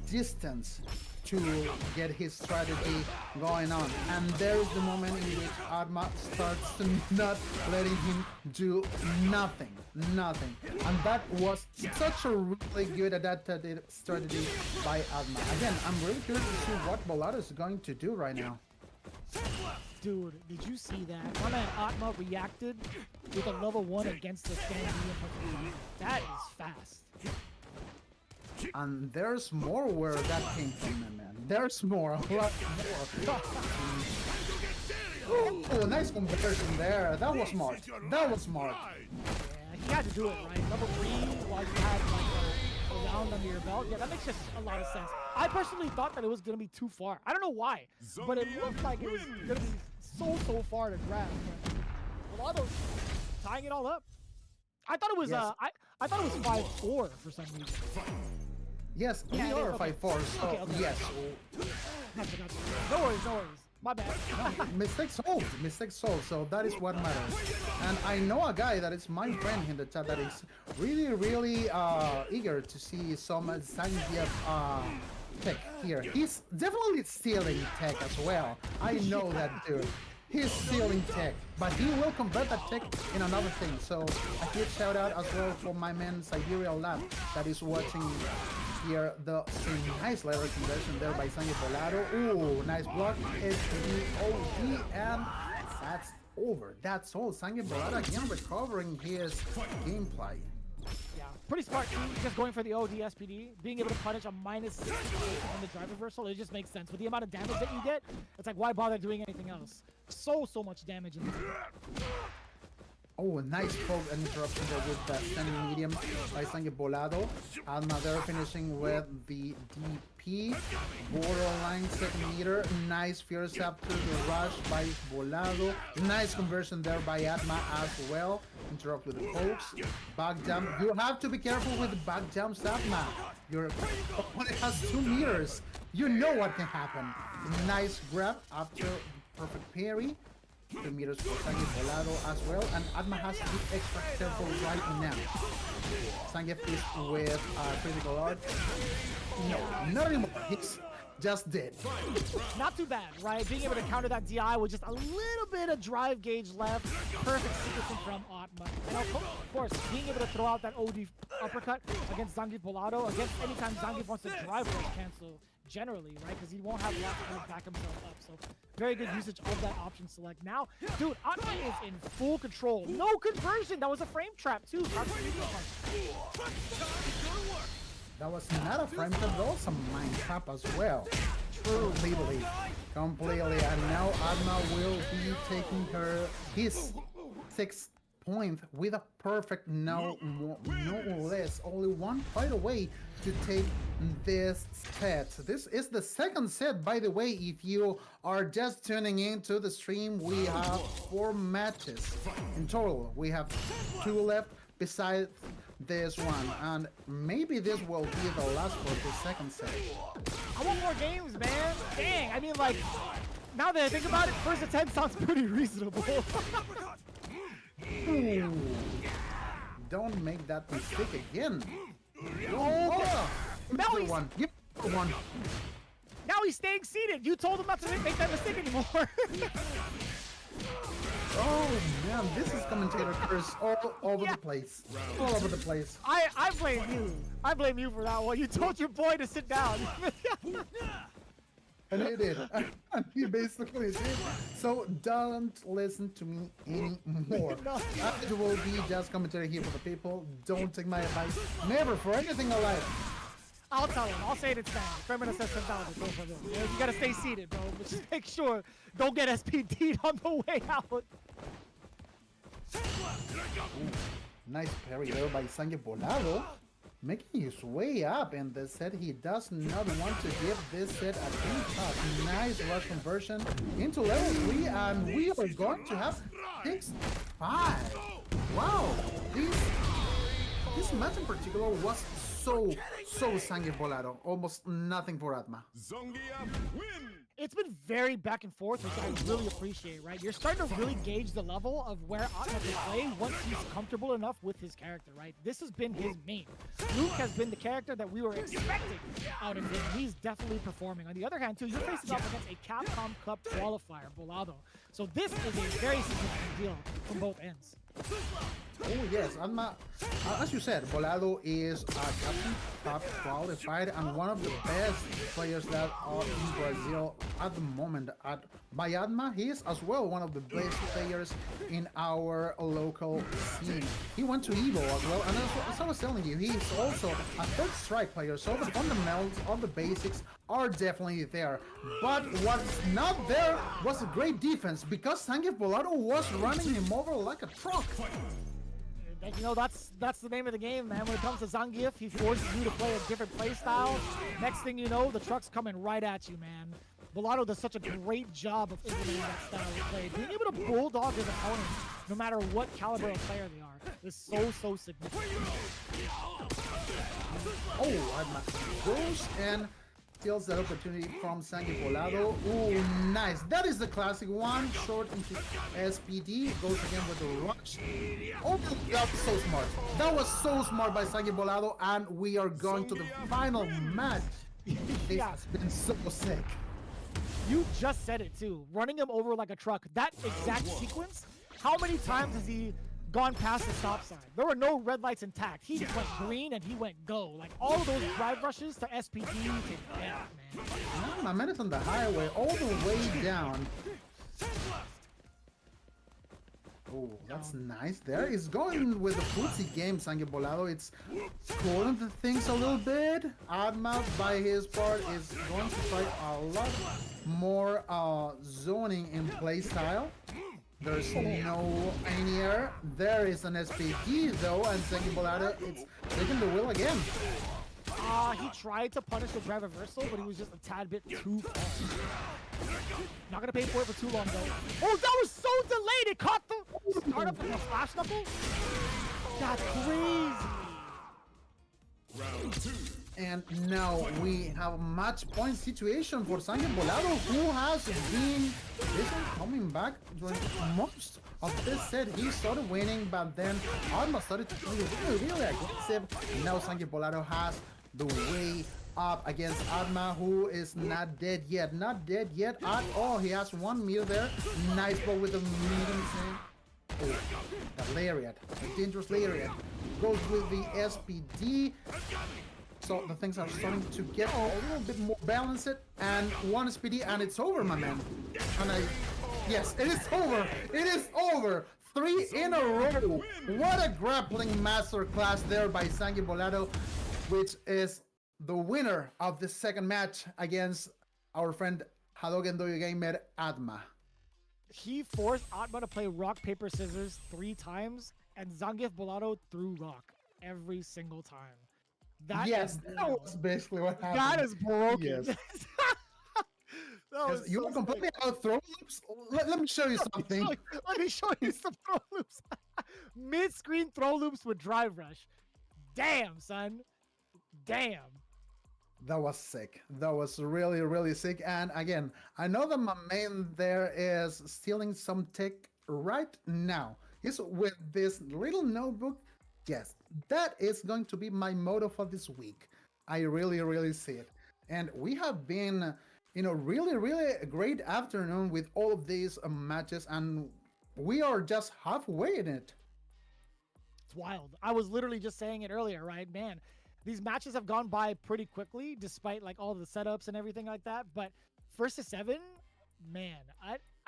distance to get his strategy going on. And there is the moment in which Atma starts not letting him do nothing. And that was such a really good adapted strategy by Atma. Again, I'm really curious to see what Bolado is going to do right now. Dude, did you see that? My man Atma reacted with a level 1 against the Zangief. That is fast. And there's more where that came from, man. There's more, a lot more. Oh, nice conversion there. That was smart. That was smart. Yeah, he had to do it, right? Level 3 while you had like a round under your belt. Yeah, that makes just a lot of sense. I personally thought that it was going to be too far. I don't know why, but it looked like it was going to be so far to grab. Bolado tying it all up. I thought it was yes. I thought it was 5-4 for some reason. Yes, we are 5-4, so okay. yes. No worries. My bad. Mistake solved, so that is what matters. And I know a guy that is my friend in the chat that is really eager to see some Zangief tech here. He's definitely stealing tech as well. I know that dude. He's stealing tech, but he will convert that tech in another thing. So a huge shout out as well for my man Siberia Lab that is watching here. The nice layer conversion there by Zangief Bolado. Ooh, nice block. SPOG, and that's over. That's all. Zangief Bolado again recovering his gameplay. Yeah, pretty smart too, just going for the OD SPD, being able to punish a -6 from the drive reversal. It just makes sense. With the amount of damage that you get, it's like, why bother doing anything else? So much damage in this. Oh, a nice poke and interruption there with that standing medium by Zangief Bolado. Atma there finishing with the DP. Borderline second meter. Nice fierce after the rush by Bolado. Nice conversion there by Atma as well. Interrupt with the pokes. Back jump. You have to be careful with the back jumps, Atma. Your opponent has 2 meters. You know what can happen. Nice grab after perfect parry. 2 meters for Zangief Bolado as well, and Atma has to be extra careful right now. Zangief is with critical art. No, not anymore. He's just dead. Not too bad, right? Being able to counter that DI with just a little bit of drive gauge left. Perfect sequencing from Atma. And of course, being able to throw out that OD uppercut against Zangief Bolado, against anytime Zangief wants to drive rush cancel. Generally, right? Because he won't have a lot to back himself up. So very good usage of that option select. Now, dude, Atma is in full control. No conversion. That was a frame trap too. That was not a frame trap, but also a mind trap as well. Completely. And now Atma will be taking his 6th point with a perfect no less. Only 1 fight away to take this set. This is the 2nd set, by the way. If you are just tuning into the stream, we have 4 matches in total. We have 2 left besides this one, and maybe this will be the last for the 2nd set. I want more games, man. Dang, I mean, like, now that I think about it, 1st to 10 sounds pretty reasonable. Ooh. Don't make that mistake again. Oh, now he's one. Give one. Now he's staying seated. You told him not to make that mistake anymore. Oh man, this is commentator curse all over the place. All over the place. I blame you. I blame you for that one. You told your boy to sit down. And he did. And he basically did. So don't listen to me anymore. I will be just commentary here for the people. Don't take my advice. Never for anything alive. I'll tell him. I'll say it in Spanish. Remember to set down. You gotta stay seated, bro. But just make sure don't get SPD'd on the way out. Ooh, nice parry there by Zangief Bolado. Making his way up in the set. He does not want to give this set a any cost. Nice rush conversion into level 3, and we are going to have 6-5. Wow, this match in particular was so Zangief Bolado. Almost nothing for Atma. It's been very back and forth, which I really appreciate, right? You're starting to really gauge the level of where Atma can play once he's comfortable enough with his character, right? This has been his main. Luke has been the character that we were expecting out of him. He's definitely performing. On the other hand, too, you're facing off against a Capcom Cup qualifier, Bolado. So this is a very significant deal from both ends. Oh yes, Atma, as you said, Bolado is a Capcom Cup qualified and one of the best players that are in Brazil at the moment. By Atma, he is as well one of the best players in our local scene. He went to Evo as well, and as I was telling you, he is also a 3rd strike player, so the fundamentals of the basics are definitely there. But what's not there was a great defense, because Zangief Bolado was running him over like a truck. You know, that's the name of the game, man. When it comes to Zangief, he forces you to play a different play style. Next thing you know, the truck's coming right at you, man. Bolado does such a great job of implementing that style of play. Being able to bulldog his opponents, no matter what caliber of player they are, is so significant. Oh, Atma goes and steals that opportunity from Zangief Bolado. Ooh, nice. That is the classic one. Short into SPD. Goes again with the rush. Oh, that was so smart. That was so smart by Zangief Bolado. And we are going to the final match. This has been so sick. You just said it too. Running him over like a truck. That exact sequence, how many times has he gone past the stop sign? There were no red lights intact. He just went green and he went go. Like all of those drive rushes to SPD to death, man. My man is on the highway all the way down. Oh, that's nice there. He's going with the footsie game, Zangief Bolado. It's cooling the things a little bit. Atma, by his part, is going to try a lot more zoning in playstyle. There's no air. There is an SPD though, and Zangief Bolado it's taking the wheel again. He tried to punish the grab reversal, but he was just a tad bit too far. Not gonna pay for it for too long though. Oh, that was so delayed! It caught the startup of the flash knuckle. That's crazy. Round 2. And now we have a match point situation for Zangief Bolado, who has been coming back during most of this set. He started winning, but then Atma started to play really aggressive. And now Zangief Bolado has the way up against Atma, who is not dead yet. Not dead yet at all. He has 1 meter there. Nice ball with the medium thing. Oh, the lariat, the dangerous lariat. Goes with the SPD. So the things are starting to get a little bit more balanced, and 1 SPD, and it's over, my man. And yes, it is over. It is over. 3 in a row. What a grappling masterclass there by Zangief Bolado, which is the winner of the second match against our friend Hadouken Dojo Gamer Atma. He forced Atma to play rock, paper, scissors 3 times, and Zangief Bolado threw rock every single time. That was basically what happened. That is broken. Yes. Was you were complaining about throw loops? Let me show you something. Let me show you some throw loops. Mid-screen throw loops with drive rush. Damn, son. Damn. That was sick. That was really, really sick. And again, I know that my main there is stealing some tech right now. He's with this little notebook. Yes, that is going to be my motto for this week. I really, really see it. And we have been, really, really a great afternoon with all of these matches, and we are just halfway in it. It's wild. I was literally just saying it earlier, right? Man, these matches have gone by pretty quickly, despite like all the setups and everything like that. But first to 7, man,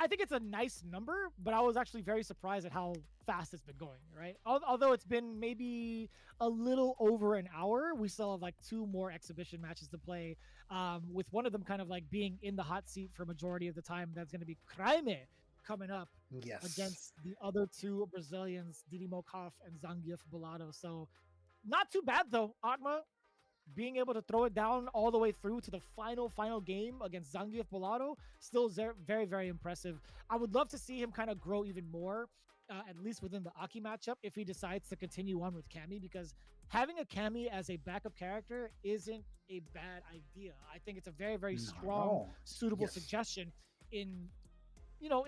I think it's a nice number, but I was actually very surprised at how fast it's been going, right? Although it's been maybe a little over an hour, we still have like 2 more exhibition matches to play, with one of them kind of like being in the hot seat for majority of the time. That's going to be Craime coming up against the other 2 Brazilians, Didimokof and Zangief Bolado. So not too bad though. Atma being able to throw it down all the way through to the final game against Zangief Bolado, still very, very impressive. I would love to see him kind of grow even more, at least within the Aki matchup, if he decides to continue on with Cammy, because having a Cammy as a backup character isn't a bad idea. I think it's a very, very strong, suitable suggestion in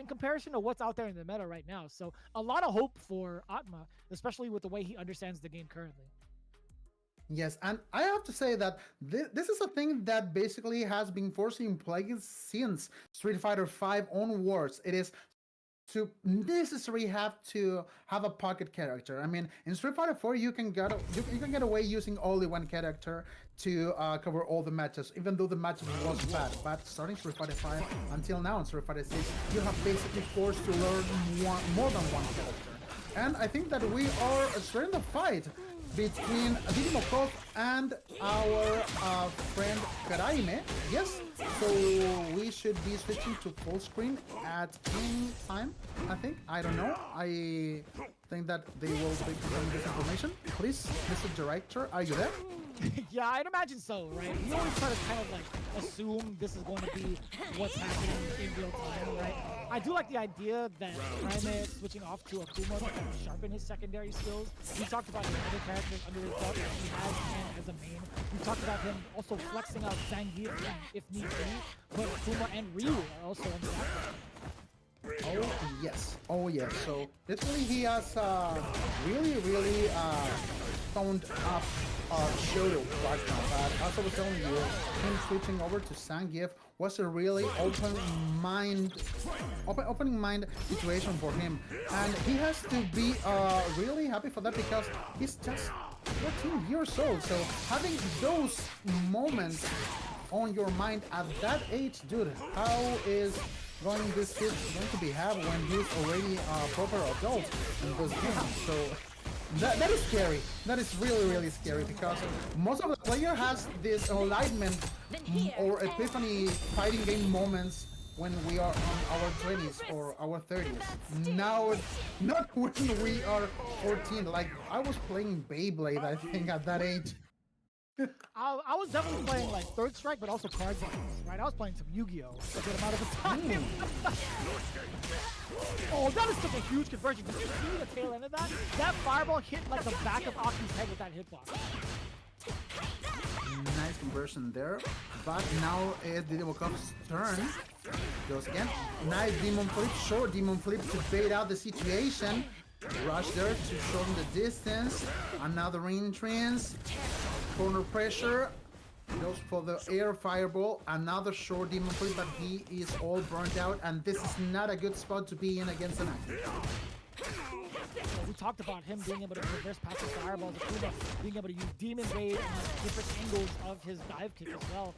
comparison to what's out there in the meta right now. So a lot of hope for Atma, especially with the way he understands the game currently. Yes, and I have to say that this is a thing that basically has been forcing players since Street Fighter V onwards. It is to necessarily have to have a pocket character. I mean, in Street Fighter 4, you can get away using only 1 character to cover all the matches, even though the matches was bad. But starting Street Fighter 5 until now in Street Fighter 6, you have basically forced to learn more than 1 character. And I think that we are starting the fight between Didimokof and our friend Craime. Yes, so we should be switching to full screen at any time, I think. I don't know. I think that they will be giving this information. Please, Mr. Director, are you there? Yeah, I'd imagine so, right? We always try to kind of like assume this is going to be what's happening in real time, right? I do like the idea that Craime switching off to Akuma to kind of sharpen his secondary skills. We talked about the other characters under his belt that he has and as a main. We talked about him also flexing out Zangief if need be, but Akuma and Ryu are also on the back. Oh yes. So literally he has really toned up showdown right now. But as I was telling you, him switching over to Zangief was a really opening mind situation for him, and he has to be really happy for that, because he's just 14 years old. So having those moments on your mind at that age, dude, how is going this kid going to be have when he's already a proper adult in this game. So that is scary. That is really scary because most of the player has this enlightenment or epiphany fighting game moments when we are on our 20s or our 30s. Now, not when we are 14. Like I was playing Beyblade, I think, at that age. I was definitely playing like Third Strike, but also card games, right? I was playing some Yu-Gi-Oh! A good amount of the time. Oh, that is such a huge conversion. Did you see the tail end of that? That fireball hit like the back of Aki's head with that hitbox. Nice conversion there, but now it's Didimokof's turn. Goes again. Nice demon flip, short demon flip to bait out the situation. Rush there to shorten the distance. Another entrance. Corner pressure. Goes for the air fireball. Another short demon flip, but he is all burnt out, and this is not a good spot to be in against an actor. We talked about him being able to reverse passive fireballs, being able to use demon raid and different angles of his dive kick as well.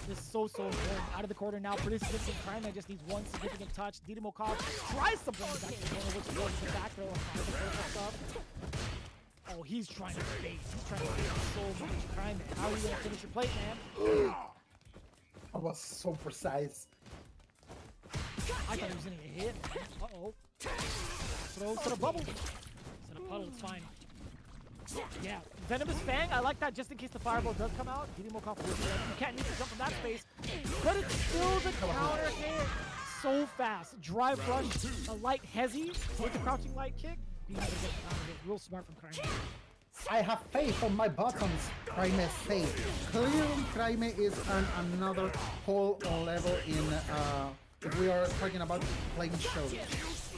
This is so important. Out of the corner now, pretty significant. Craime just needs one significant touch. Didimokof tries to bring it back to the corner, which goes to the back throw and stuff. Oh, he's trying to bait. He's trying to bait so much. Craime, how are you going to finish your plate, man? I was so precise. I thought he was going to get hit. Uh-oh. Throws to the bubble. Instead of puddle, it's fine. Yeah, Venomous Fang, I like that just in case the fireball does come out. Didimokof will do that. You can't need to jump from that space. But it's still the counter hit. So fast. Drive rush, a light hezzy with the crouching light kick. Being able to get the counter hit. Real smart from Craime. I have faith on my buttons. Craime is safe. Clearly, Craime is on another whole level in, if we are talking about playing showdown.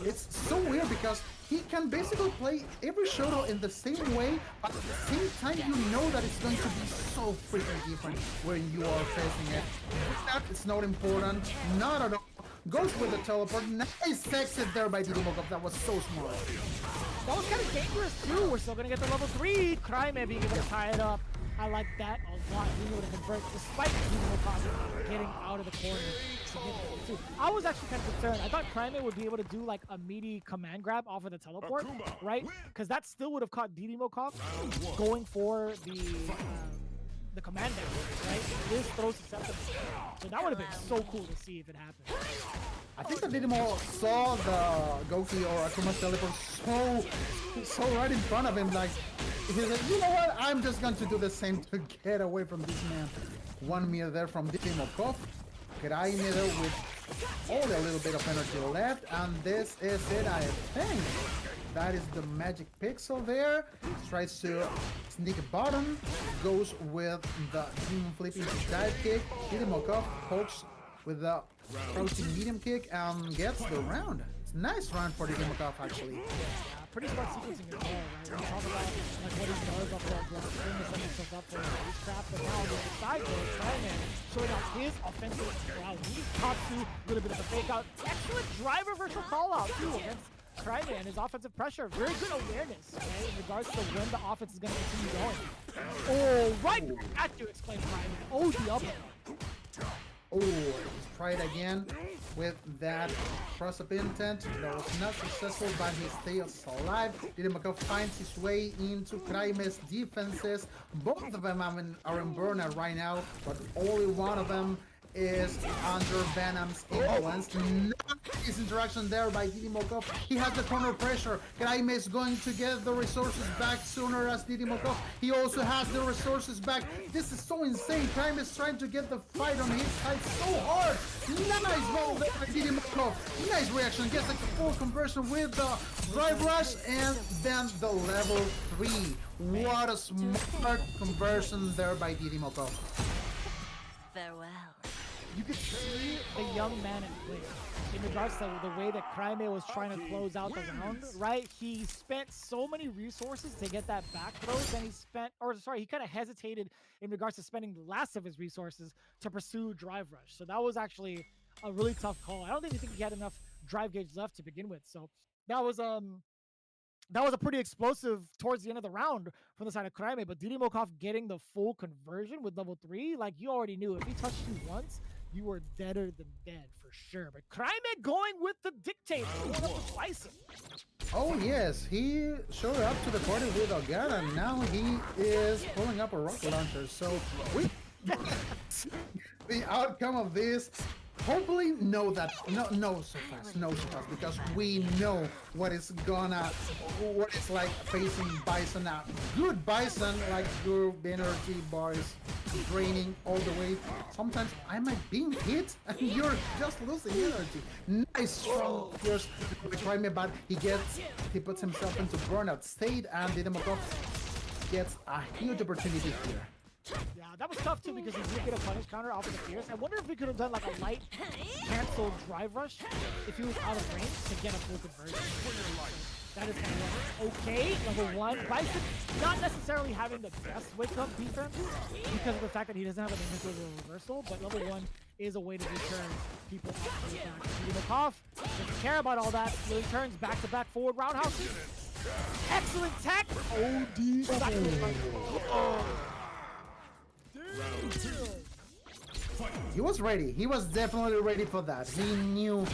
It's so weird because he can basically play every showdown in the same way, but at the same time you know that it's going to be so freaking different when you are facing it. That it's not important, not at all. Goes with the teleport. Nice exit there by Didimokof. That was so smart. That was kind of dangerous too. We're still going to get the level 3. Craime being able to tie it up. I like that a lot. Being able to convert despite Didimokof getting out of the corner. Too. I was actually kind of concerned. I thought Craime would be able to do like a meaty command grab off of the teleport, right? Because that still would have caught Didimokof going for the command damage, right? This throw susceptible. So that would have been so cool to see if it happened. I think that Didimo saw the Goki or Akuma's teleport so right in front of him, like he's like, you know what? I'm just going to do the same to get away from this man. 1 meter there from Didimokof. Craime there with only a little bit of energy left, and this is it, I think. That is the magic pixel there. Tries to sneak a bottom, goes with the demon flipping dive kick. Didimokof pokes with the crouching medium kick and gets the round. It's a nice round for Didimokof actually. Pretty smart sequencing as well, right? We talk about like what he does off that block, bring the himself up for his trap, but now the side goes, Craime showing out his offensive prowess. He's top 2, a little bit of a fake out. Excellent drive reversal call out too against Craime and his offensive pressure. Very good awareness, right, in regards to when the offense is going to continue going. Oh, right at you, explain Craime. Oh, the uppercut. Oh, let's try it again with that cross-up intent. That was not successful, but he stays alive. Didimokof finds his way into Craime's defenses. Both of them are in burnout right now, but only one of them is under Venom's influence. Nice interaction there by Didimokof. He has the corner pressure. Craime is going to get the resources back sooner as Didimokof. He also has the resources back. This is so insane. Craime is trying to get the fight on his side so hard. Nice ball there by Didimokof. Nice reaction. Gets like a full conversion with the drive rush and then the level 3. What a smart conversion there by Didimokof. Farewell. You could see the young man at play in regards to the way that Craime was trying to close out the round, right? He spent so many resources to get that back throws, and he kind of hesitated in regards to spending the last of his resources to pursue drive rush. So that was actually a really tough call. I don't even think he had enough drive gauge left to begin with. So that was a pretty explosive towards the end of the round from the side of Craime, but Didimokof getting the full conversion with level 3, like you already knew if he touched you once, you are deader than dead for sure. But Craime going with the dictator, going up with Bison. Oh yes, he showed up to the party with a gun and now he is pulling up a rocket launcher. So we the outcome of this. Hopefully no so fast because we know what it's like facing Bison now. Good Bison, like your energy bar is draining all the way. Sometimes I might be hit and you're just losing energy. Nice strong pierce with Craime, but he puts himself into burnout state and Didimokof gets a huge opportunity here. Yeah, that was tough too because he did get a punish counter off of the Fierce. I wonder if we could have done like a light cancel drive rush if he was out of range to get a full conversion. That is kind of okay. Level 1. Bison not necessarily having the best wake-up defense because of the fact that he doesn't have an invincible reversal, but level 1 is a way to return people off the back. Didimokof doesn't care about all that. He returns back-to-back forward roundhouse. Excellent tech! OD sacrifice. He was ready. He was definitely ready for that. He knew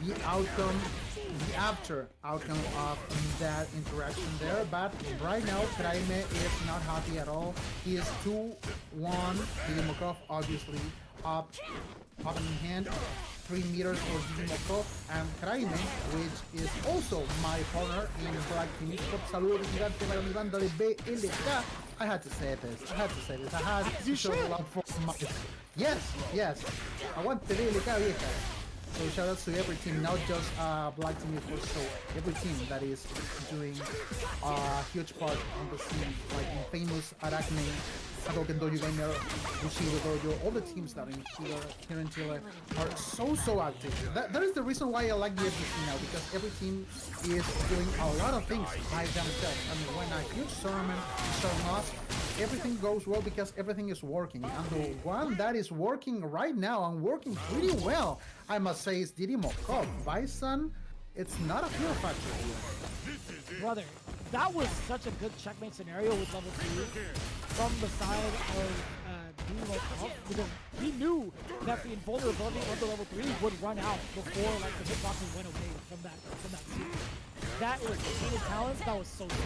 the outcome, the after outcome of that interaction there. But right now, Craime is not happy at all. He is 2-1. Didimokof obviously up in hand. 3 meters for Didimokof and Craime, which is also my partner in Black Team. Saludos gigante para mi banda de BLK. I had to say this. I had to show love for my... Yes. I want the BLK vieja. So shout out to every team, not just Black Team Esports, so every team that is doing a huge part on the scene, like in famous Atma, Hadouken Dojo Gamer, Bushido Dojo, all the teams that are here in Chile are so active. That is the reason why I like the FGC now, because every team is doing a lot of things by themselves. I mean, when a huge tournament is showing off, everything goes well because everything is working. And the one that is working right now and working pretty well, I must say, is Didimokof. Bison, it's not a fear factor here. Brother, that was such a good checkmate scenario with level 2 from the side of Didimokof because he knew that the invulnerability of the level 3 would run out before like the hitboxes went away from that scene. That was his talents. That was so smart.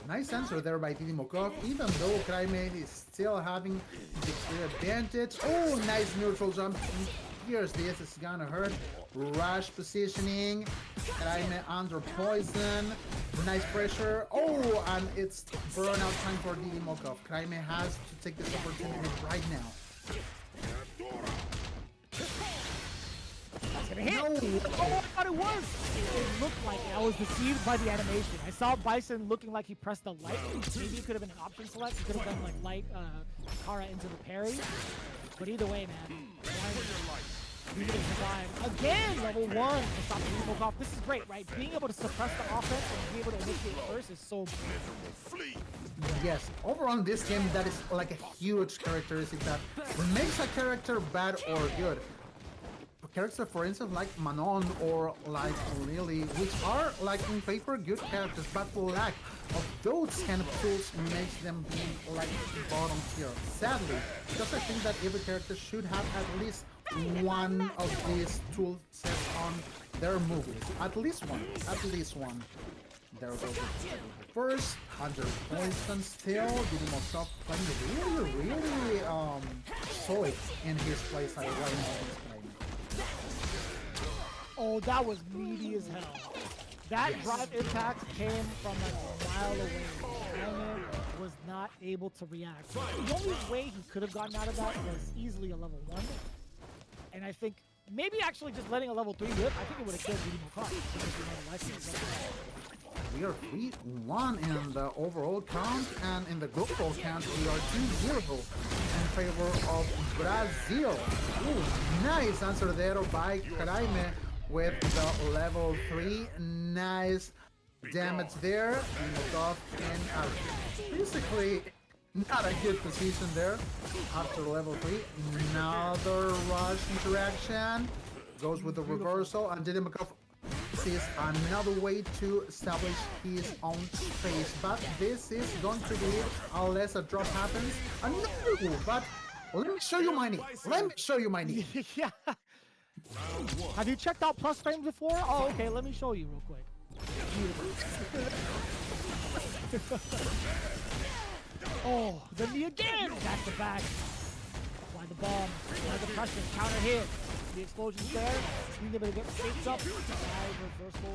Nice answer there by Didimokof, even though Craime is still having the clear advantage. Oh, nice neutral jump. Here's this, it's gonna hurt. Rush positioning. Craime under poison. Nice pressure. Oh, and it's burnout time for Didimokof. Craime has to take this opportunity right now. Gonna hit. No. Oh, I thought it was. It looked like it. I was deceived by the animation. I saw Bison looking like he pressed the light. Maybe it could have been an option select. He could have done like light Kara into the parry. But either way, man. We could have survived. Again, level 1 to stop Didimokof. This is great, right? Being able to suppress the offense and be able to initiate first is so important. Yes, overall in this game, that is like a huge characteristic that makes a character bad or good. Characters, for instance, like Manon or like Lily, which are like in paper good characters, but lack of those kind of tools makes them be like bottom tier. Sadly, because I think that every character should have at least one of these tool sets on their movies. At least one. There goes the first under poison still. Didimokof playing really solid in his place right now. Oh, that was meaty as hell. That drive impact came from like a mile away. Craime was not able to react. The only way he could have gotten out of that was easily a level 1. And I think maybe actually just letting a level 3 whip, I think it would have killed Didimokof because he had a license. We are 3-1 in the overall count, and in the global count, we are 2-0 in favor of Brazil. Ooh, nice answer there by Craime with the level 3. Nice damage there. Didimokof in basically not a good position there after level 3. Another rush interaction. Goes with the reversal, and Didimokof sees another way to establish his own space. But this is going to be unless a drop happens. No, but Let me show you my knee. Let me show you my knee. Yeah. Have you checked out plus frames before? Oh, okay. Let me show you real quick. Oh, the knee again. Back to back. Apply the bomb. Apply the pressure. Counter hit. The explosion's there. Being able to get shapes up. Reversal.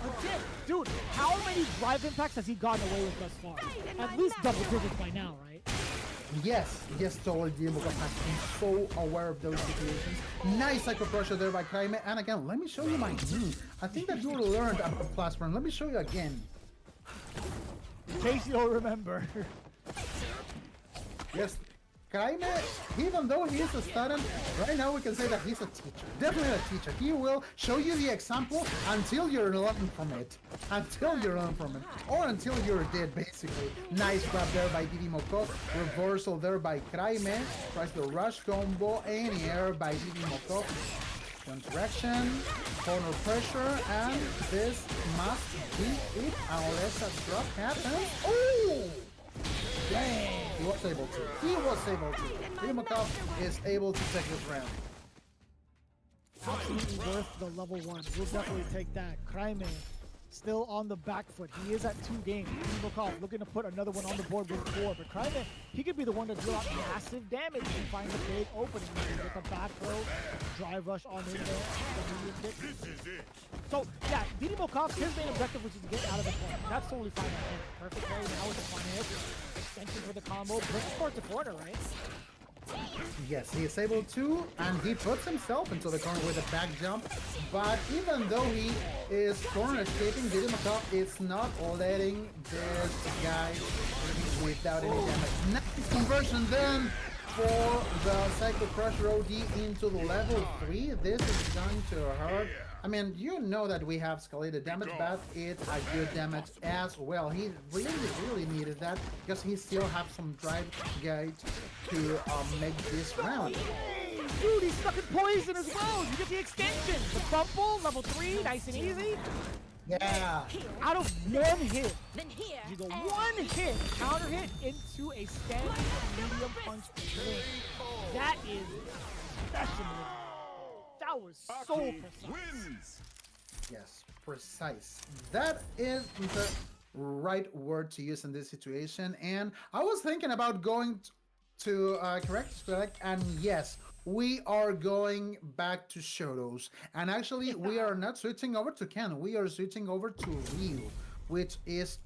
Again, dude, how many drive impacts has he gotten away with thus far? At least double digits by now, right? Yes, totally. Didimokof has been so aware of those situations. Nice psycho pressure there by Craime. And again, let me show you my knee. I think that you learned about plasma. Let me show you again. In case you don't remember. Yes, Craime, even though he is a student, right now we can say that he's a teacher. Definitely a teacher. He will show you the example until you're learning from it. Until you learn from it. Or until you're dead, basically. Nice grab there by Didimokof. Reversal there by Craime. Tries the rush combo. Any air by Didimokof. Interaction. Corner pressure. And this must be it unless a drop happens. Oh! Dang, he was able to. He was able to. Didimokof is able to take this round. Absolutely worth the level 1. We'll definitely take that. Craime still on the back foot. He is at 2 games. Didimokof looking to put another one on the board with 4. But Craime, he could be the one to deal out massive damage and find a big opening with a back throw, drive rush on in there. So yeah, Didimokof's his main objective, which is to get out of the corner. That's totally fine. Perfect play. Now with the fun hit. Extension for the combo. Brings towards the corner, right? Yes, he is able to, and he puts himself into the corner with a back jump. But even though he is corner escaping, Didimokof is not letting this guy without any damage. Nice conversion then for the Psycho Crusher OD into the level 3. This is going to hurt. I mean, you know that we have escalated damage, but it's a good damage as well. He really needed that because he still have some drive gate to make this round. Dude, he's stuck in poison as well. You get the extension. The bumble, level 3, nice and easy. Yeah. Out of one hit, you go one hit, counter hit into a standing medium punch blink. That is specimen. That was so precise. Yes, precise. That is the right word to use in this situation. And I was thinking about going to correct, and yes, we are going back to Shotos. And actually, we are not switching over to Ken. We are switching over to Ryu, which is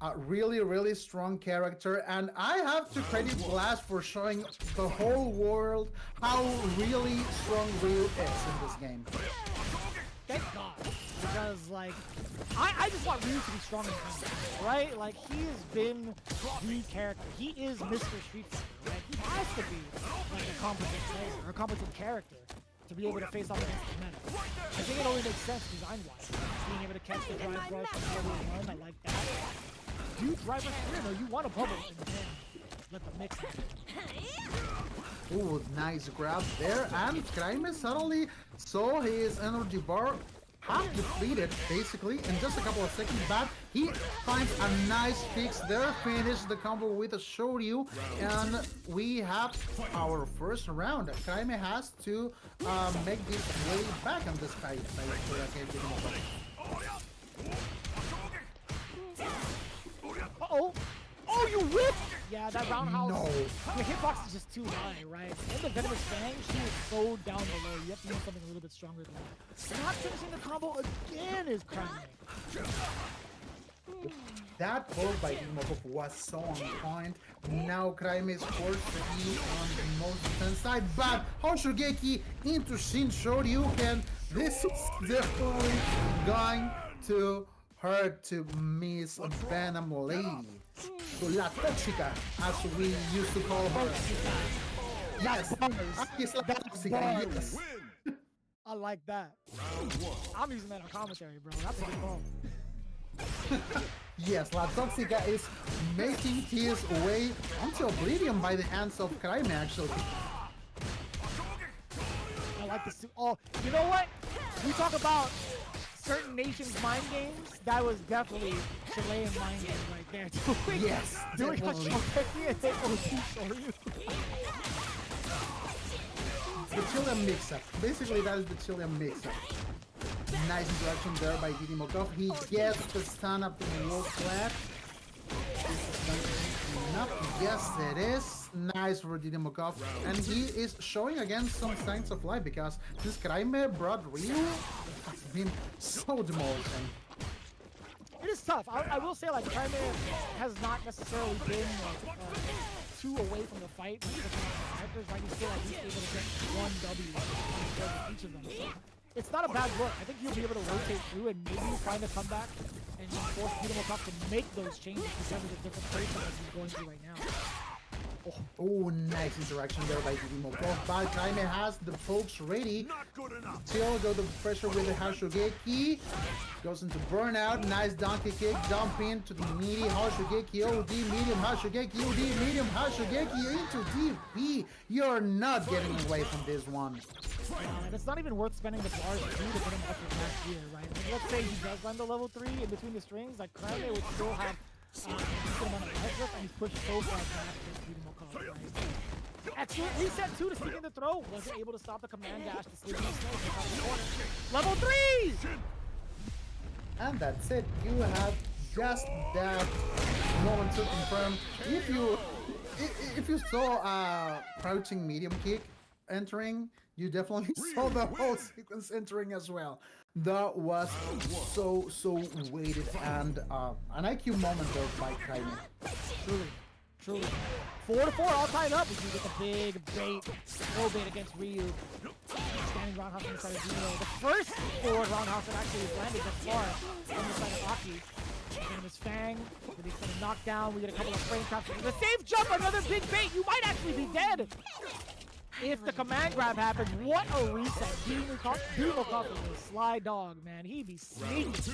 a really strong character. And I have to credit Blast for showing the whole world how really strong Ryu is in this game. Thank God. Because, like, I just want Ryu to be strong in combat, right? Like, he has been the character. He is Mr. Street Fighter, right? He has to be, like, a competent player, or a competent character to be able to face off against the meta. I think it only makes sense design-wise. Being able to catch the drive rush and be able to run, I like that. You drive rush here, though, you want a bubble in the end. Let the mix happen. Ooh, nice grab there, and Craime suddenly saw his energy bar half depleted, basically, in just a couple of seconds, but he finds a nice fix there, finish the combo with a Shoryu, and we have our first round. Craime has to make this way back on this fight. Uh-oh! Oh, you whipped! Yeah, that roundhouse. No. The hitbox is just too high, right? And the Venomous Fang, she is so down below. You have to do something a little bit stronger than that. Not finishing the combo again is Craime. That hold by Didimokof was so on point. Now Craime is forced to be on the most defense side, but Hoshugeki into Shin Shoryuken. This is definitely going to hurt to Miss Venom Lady. La Toxica, as we used to call her. Yes, it's La Toxica, yes. I like that. I'm using that on commentary, bro. That's a good call. Yes, La Toxica is making his way onto Oblivion by the hands of Craime, actually. I like this too. Oh, you know what? We talk about certain nations' mind games, that was definitely Chilean mind game right there. Yes, doing a definitely. Shokeki and then OT Shoryu. The Chilean mix-up. Basically, that is the Chilean mix-up. Nice interaction there by Didimokof. He gets the stun up to the wall flat. Enough. Yes, it is. Nice for Didimokof. And he is showing again some signs of life because this Craime brought Ryu has been so demolishing. It is tough. I will say, like, Craime has not necessarily been too away from the fight. Like, the characters, right? He's still at least able to get one W on each of them. So it's not a bad look. I think he'll be able to rotate through and maybe find a comeback and force Didimokof to make those changes because of the different places that he's going through right now. Oh, nice interaction there by Didimokof. But Craime has the pokes ready. Still go the pressure with the Hashugeki. Goes into burnout. Nice donkey kick. Dump into the meaty Hashugeki. OD medium Hashugeki. OD medium Hashugeki into DP. You're not getting away from this one. And it's not even worth spending the bars to get him up to last year, right? I mean, let's say he does land the level 3 in between the strings, like Craime would still have a decent amount of head grip, and he's pushed so far back with Didimokof, right? Excellent reset 2 to sneak in the throw. Wasn't able to stop the command dash to sleep in the snow. The corner. Level 3! And that's it. You have just that moment to confirm. If you saw a crouching medium kick entering, you definitely saw the whole sequence entering as well. That was so weighted and an IQ moment there by Craime. Truly. 4-4 all tied up. We can get the big bait, throw bait against Ryu. Standing roundhouse on the side of Dino. The first forward roundhouse that actually has landed thus far on the side of Aki. Getting his Fang, with the extended knockdown. We get a couple of frame traps. The safe jump, another big bait. You might actually be dead. If the command grab happens, what a reset. Didimokof is a sly dog, man. He be sneaky.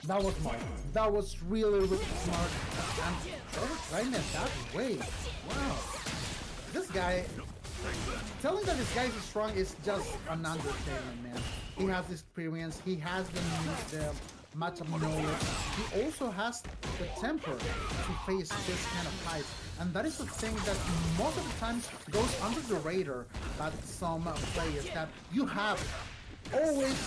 That was smart. That was really smart. And Craime that way. Wow. This guy, telling that this guy is strong is just an understatement, man. He has experience. He has the matchup knowledge. He also has the temper to face this kind of fights. And that is the thing that most of the time goes under the radar by some players, that you have always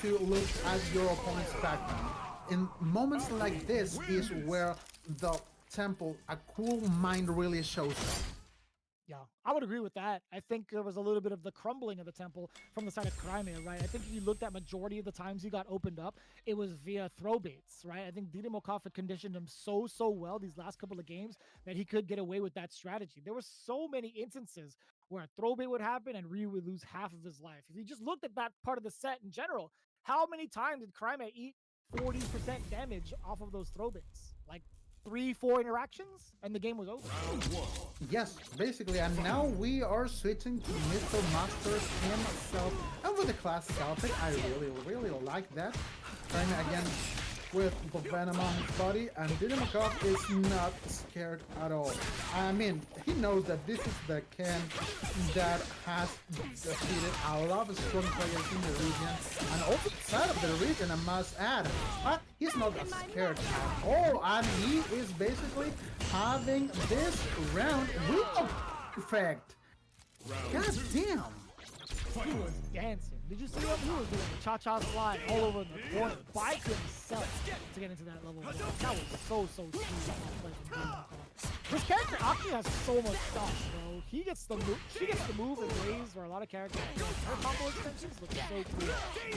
to look at your opponent's background. In moments like this is where the tempo, a cool mind really shows up. Yeah, I would agree with that. I think there was a little bit of the crumbling of the temple from the side of Craime, right? I think if you looked at majority of the times he got opened up, it was via throw baits, right? I think Didimokof had conditioned him so well these last couple of games that he could get away with that strategy. There were so many instances where a throw bait would happen and Ryu would lose half of his life. If you just looked at that part of the set in general, how many times did Craime eat 40% damage off of those throw baits? Like 3-4 interactions and the game was over. Yes, basically, and now we are switching to Mr. Masters himself. And with the classic outfit, I really like that. Craime again with the venom on his body, and Didimokof is not scared at all. I mean, he knows that this is the Ken that has defeated a lot of strong players in the region, and also outside of the region, I must add. But he's not scared at all, and he is basically having this round with a perfect. God damn! He was dancing. Did you see him? He was doing the cha-cha slide all over the corner by himself to get into that level. That was so sweet. This character Aki has so much stuff, bro. He gets the move. She gets the move in ways where a lot of characters her combo extensions look so cool.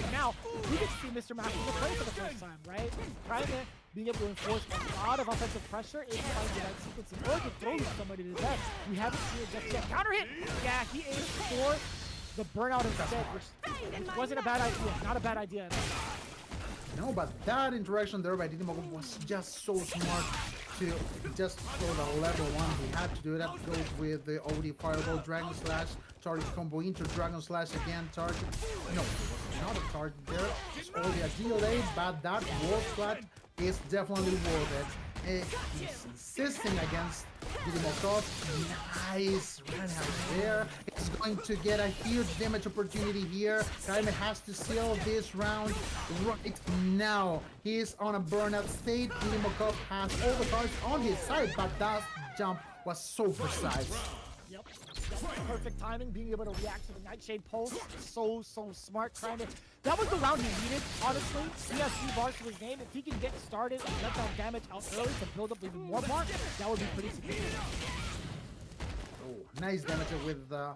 And now we get to see Mr. Master play for the first time, right? Craime being able to enforce a lot of offensive pressure in the right sequence in order to throw somebody to death. We haven't seen it just yet. Counter hit. Yeah, he aimed for the burnout instead, which wasn't a bad idea. Not a bad idea at all. No, but that interaction there by Didimokof was just so smart to just throw the level 1. He had to do that. Goes with the OD Fireball, Dragon Slash, target combo into Dragon Slash again, target. No, it was not a target there. It's only a delay, but that wall splat is definitely worth it. He's insisting against Didimokof. Nice roundhouse there. He's going to get a huge damage opportunity here. Craime has to seal this round right now. He is on a burnout state. Didimokof has all the cards on his side, but that jump was so precise. Yep. Perfect timing, being able to react to the Nightshade Pulse. So smart. That was the round he needed, honestly. He has 3 bars to his game. If he can get started and let that damage out early to build up even more bars, that would be pretty significant. Oh, nice damage with the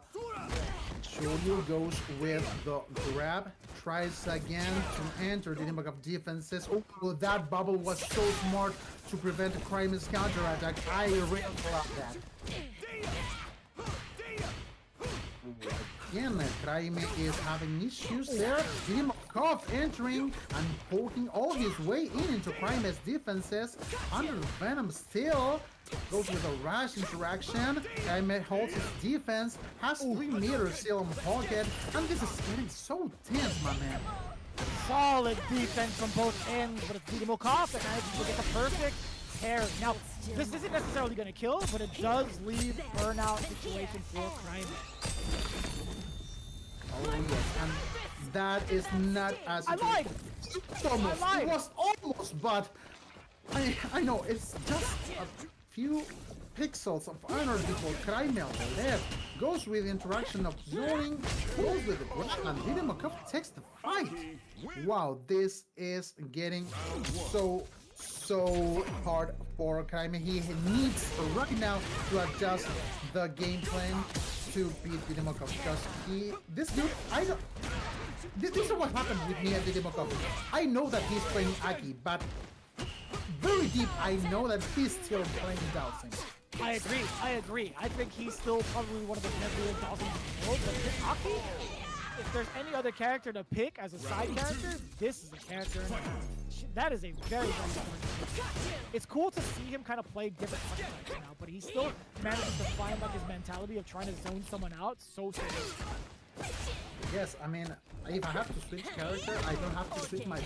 Shoryu, goes with the grab. Tries again to enter Didimokof defenses. Oh, that bubble was so smart to prevent Craime's counterattack. I really love that. Again, Craime is having issues there. Didimokof entering and poking all his way into Craime's defenses. Under the Venom still goes with a rash interaction. Craime holds his defense, has 3 meters still in pocket, and this is getting so tense, my man. Solid defense from both ends, but it's Didimokof that manages to get the perfect pair. Now, this isn't necessarily going to kill, but it does leave burnout situation for Craime. Oh yes, and that is not as I lied! almost. I lied! It was almost, but I know it's just a few pixels of energy for Craime left. Goes with interaction of zoning, goes with the grab, and Didimokof takes the fight. Wow, this is getting so hard for Craime. He needs right now to adjust the game plan to beat Didimokof, because this dude, this is what happened with me at Didimokof. I know that he's playing Aki, but very deep I know that he's still playing Dowsing. I agree. I think he's still probably one of the best Dowsings in the world, but this Aki, if there's any other character to pick as a side character, this is a character. That is a very important. It's cool to see him kind of play different archetypes now, but he still manages to find like his mentality of trying to zone someone out so Yes, I mean, if I have to switch character, I don't have to switch my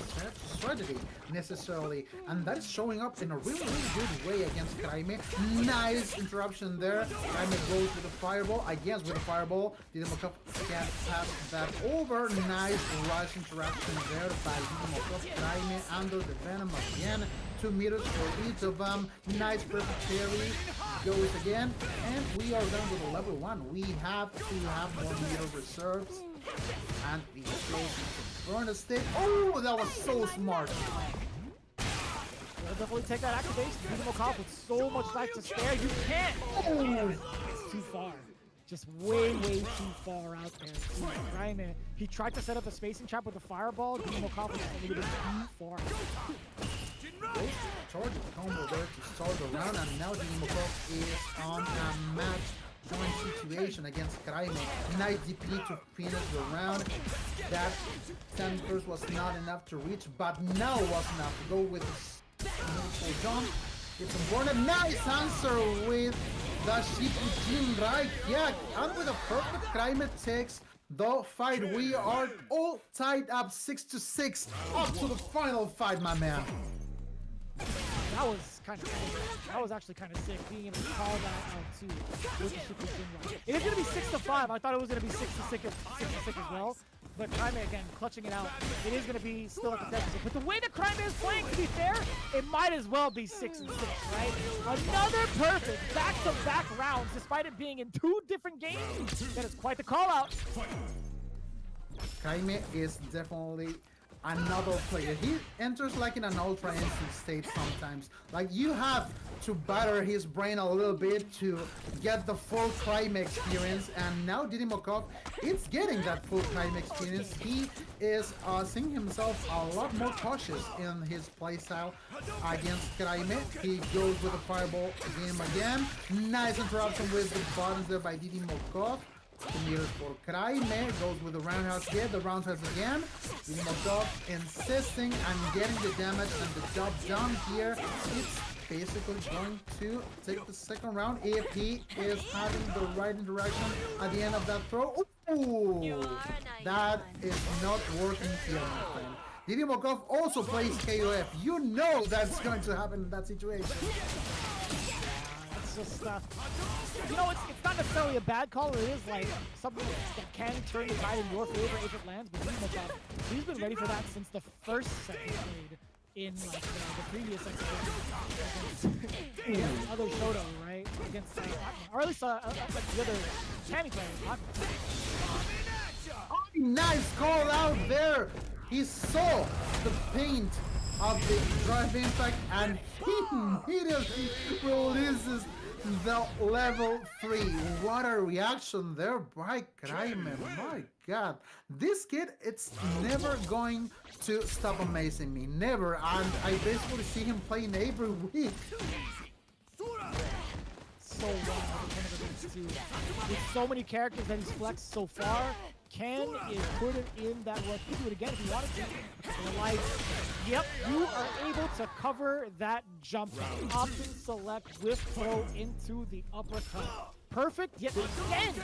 strategy necessarily, and that is showing up in a really good way against Craime. Nice interruption there. Craime goes with a fireball, again with a fireball. Didimokof can't pass that over. Nice rush interaction there by Didimokof. Craime under the Venom again. 2 meters for each of them. Nice perfect parry. Goes again, and we are done with level 1. We have to have more meter reserves, and the explosion to burn a stick. Oh, that was so smart. We'll definitely take that activation. Didimokof with so much life to spare. You can't. Oh, it's too far. Just way too far out there. Craime, he tried to set up a spacing trap with a fireball. Didimokof was a little bit too far. Charge the combo there to start the round, and now Didimokof is on a match point situation against Craime. Nice DP to finish the round. That 10 first was not enough to reach, but now was enough to go with the full jump. It's important. Nice answer with the Exibithion right. Yeah, and with a perfect Craime takes the fight. We are all tied up 6-6 up to the final fight, my man. That was kind of cool. That was actually kind of sick, being able to call that out too. With the Exibithion right. It is going to be 6-5. I thought it was going to be 6-6 as well. But Craime, again, clutching it out. It is going to be still at the deficit. But the way that Craime is playing, to be fair, it might as well be 6-6, right? Another perfect back-to-back rounds, despite it being in 2 different games. That is quite the call-out. Craime is definitely another player. He enters like in an ultra instant state sometimes. Like, you have to batter his brain a little bit to get the full Craime experience, and now Didimokof is getting that full Craime experience. He is seeing himself a lot more cautious in his playstyle against Craime. He goes with a fireball again. Nice interruption with the buttons there by Didimokof. 2 meters for Craime, goes with the roundhouse here, the roundhouse again. Didimokof insisting on getting the damage and the job done here. It's basically going to take the second round if he is having the right interaction at the end of that throw. Ooh, that is not working here, my friend. Didimokof also plays KOF. You know that's going to happen in that situation. It's just, you know, it's not necessarily a bad call. It is like something that can turn the tide in your favor if it lands. But Didimokof, he's been ready for that since the first set he played in like the previous against other showdown, right? Against Atma, or at least like the other Tammy player. Atma. Oh, nice call out there. He saw the paint of the drive impact and he immediately releases the level 3. What a reaction there by Craime. My god. This kid, it's never going to stop amazing me. Never. And I basically see him playing every week. So with so many characters that he's flexed so far, Ken is putting in that work. He can do it again if he wanted to. Like, yep, you are able to cover that jump. Option select with throw into the uppercut. Perfect, yet again.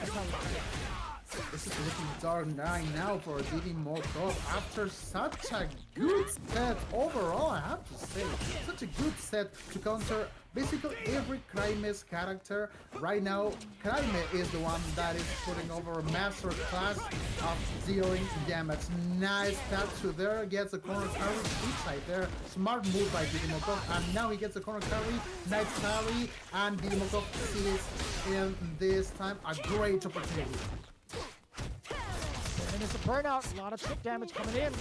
This is looking dark now for Didimokof after such a good set overall, I have to say. Such a good set to counter basically every Craime's character. Right now, Craime is the one that is putting over a master class of dealing damage. Nice tap to there, gets a corner carry, deep side there. Smart move by Didimokof, and now he gets a corner carry, nice carry, and Didimokof sees in this time a great opportunity. And it's a burnout, a lot of chip damage coming in.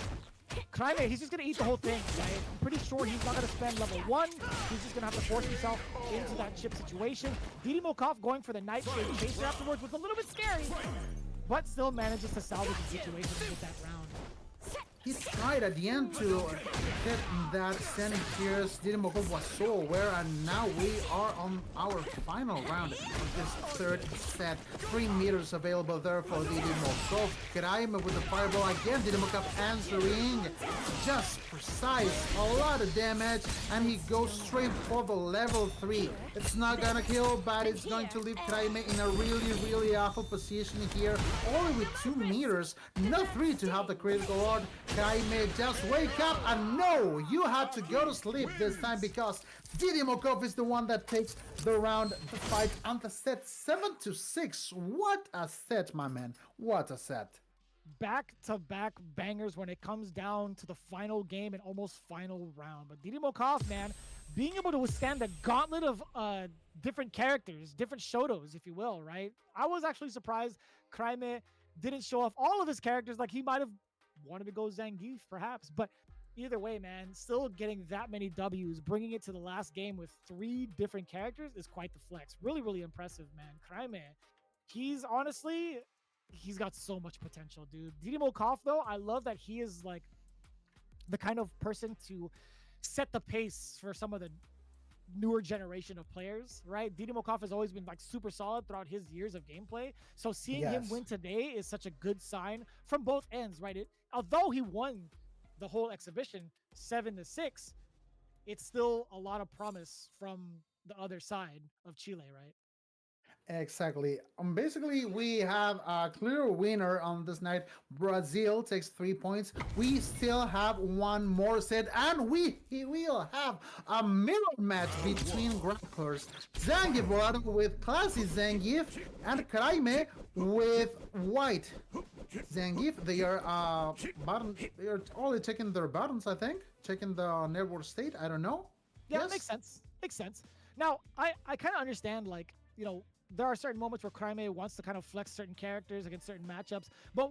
Craime, he's just going to eat the whole thing, right? I'm pretty sure he's not going to spend level 1. He's just going to have to force himself into that chip situation. Didimokof going for the Nightshade Chaser afterwards was a little bit scary, but still manages to salvage the situation with that round. He tried at the end to get that standing fierce. Didimokof was so aware, and now we are on our final round of this third set. 3 meters available there for Didimokof. Craime with the fireball again. Didimokof answering, just precise, a lot of damage, and he goes straight for the level 3. It's not gonna kill, but it's going to leave Craime in a really awful position here. Only with 2 meters, not 3 to have the critical lord. Craime, just wake up, and no, you have to go to sleep this time because Didimokof is the one that takes the round, the fight, and the set 7-6. What a set, my man. What a set. Back-to-back bangers when it comes down to the final game and almost final round. But Didimokof, man, being able to withstand the gauntlet of different characters, different shodos, if you will, right? I was actually surprised Craime didn't show off all of his characters like he might have wanted to go Zangief, perhaps. But either way, man, still getting that many W's, bringing it to the last game with 3 different characters is quite the flex. Really impressive, man. Craime, he's honestly... he's got so much potential, dude. Didimokof, though, I love that he is like the kind of person to set the pace for some of the newer generation of players, right? Didimokof has always been like super solid throughout his years of gameplay. So seeing him win today is such a good sign from both ends, right? Although he won the whole exhibition 7-6, it's still a lot of promise from the other side of Chile, right? Exactly. Basically, we have a clear winner on this night. Brazil takes 3 points. We still have 1 more set, and we will have a mirror match between grapplers. Zangief Bolado with classy Zangief, and Craime with white Zangief. They are they are only checking their buttons, I think. Checking the network state. I don't know. Yeah, yes? Makes sense. Now, I kind of understand, like, you know, there are certain moments where Craime wants to kind of flex certain characters against certain matchups, but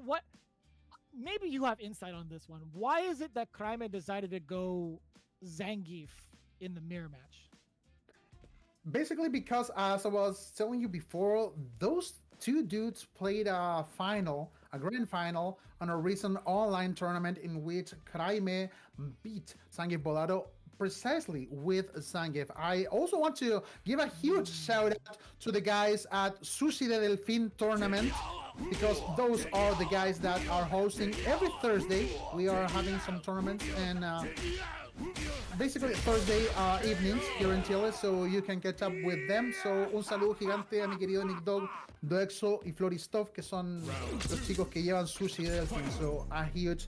maybe you have insight on this one. Why is it that Craime decided to go Zangief in the mirror match? Basically because, as I was telling you before, those 2 dudes played a grand final on a recent online tournament in which Craime beat Zangief Bolado precisely with Zangief. I also want to give a huge shout out to the guys at Sushi de Delfin tournament, because those are the guys that are hosting every Thursday. We are having some tournaments and basically Thursday evenings here in Chile, so you can catch up with them. So un saludo gigante a mi querido Nick Dog, Doexo y Floristov, que son los chicos que llevan Sushi de Delfin. So a huge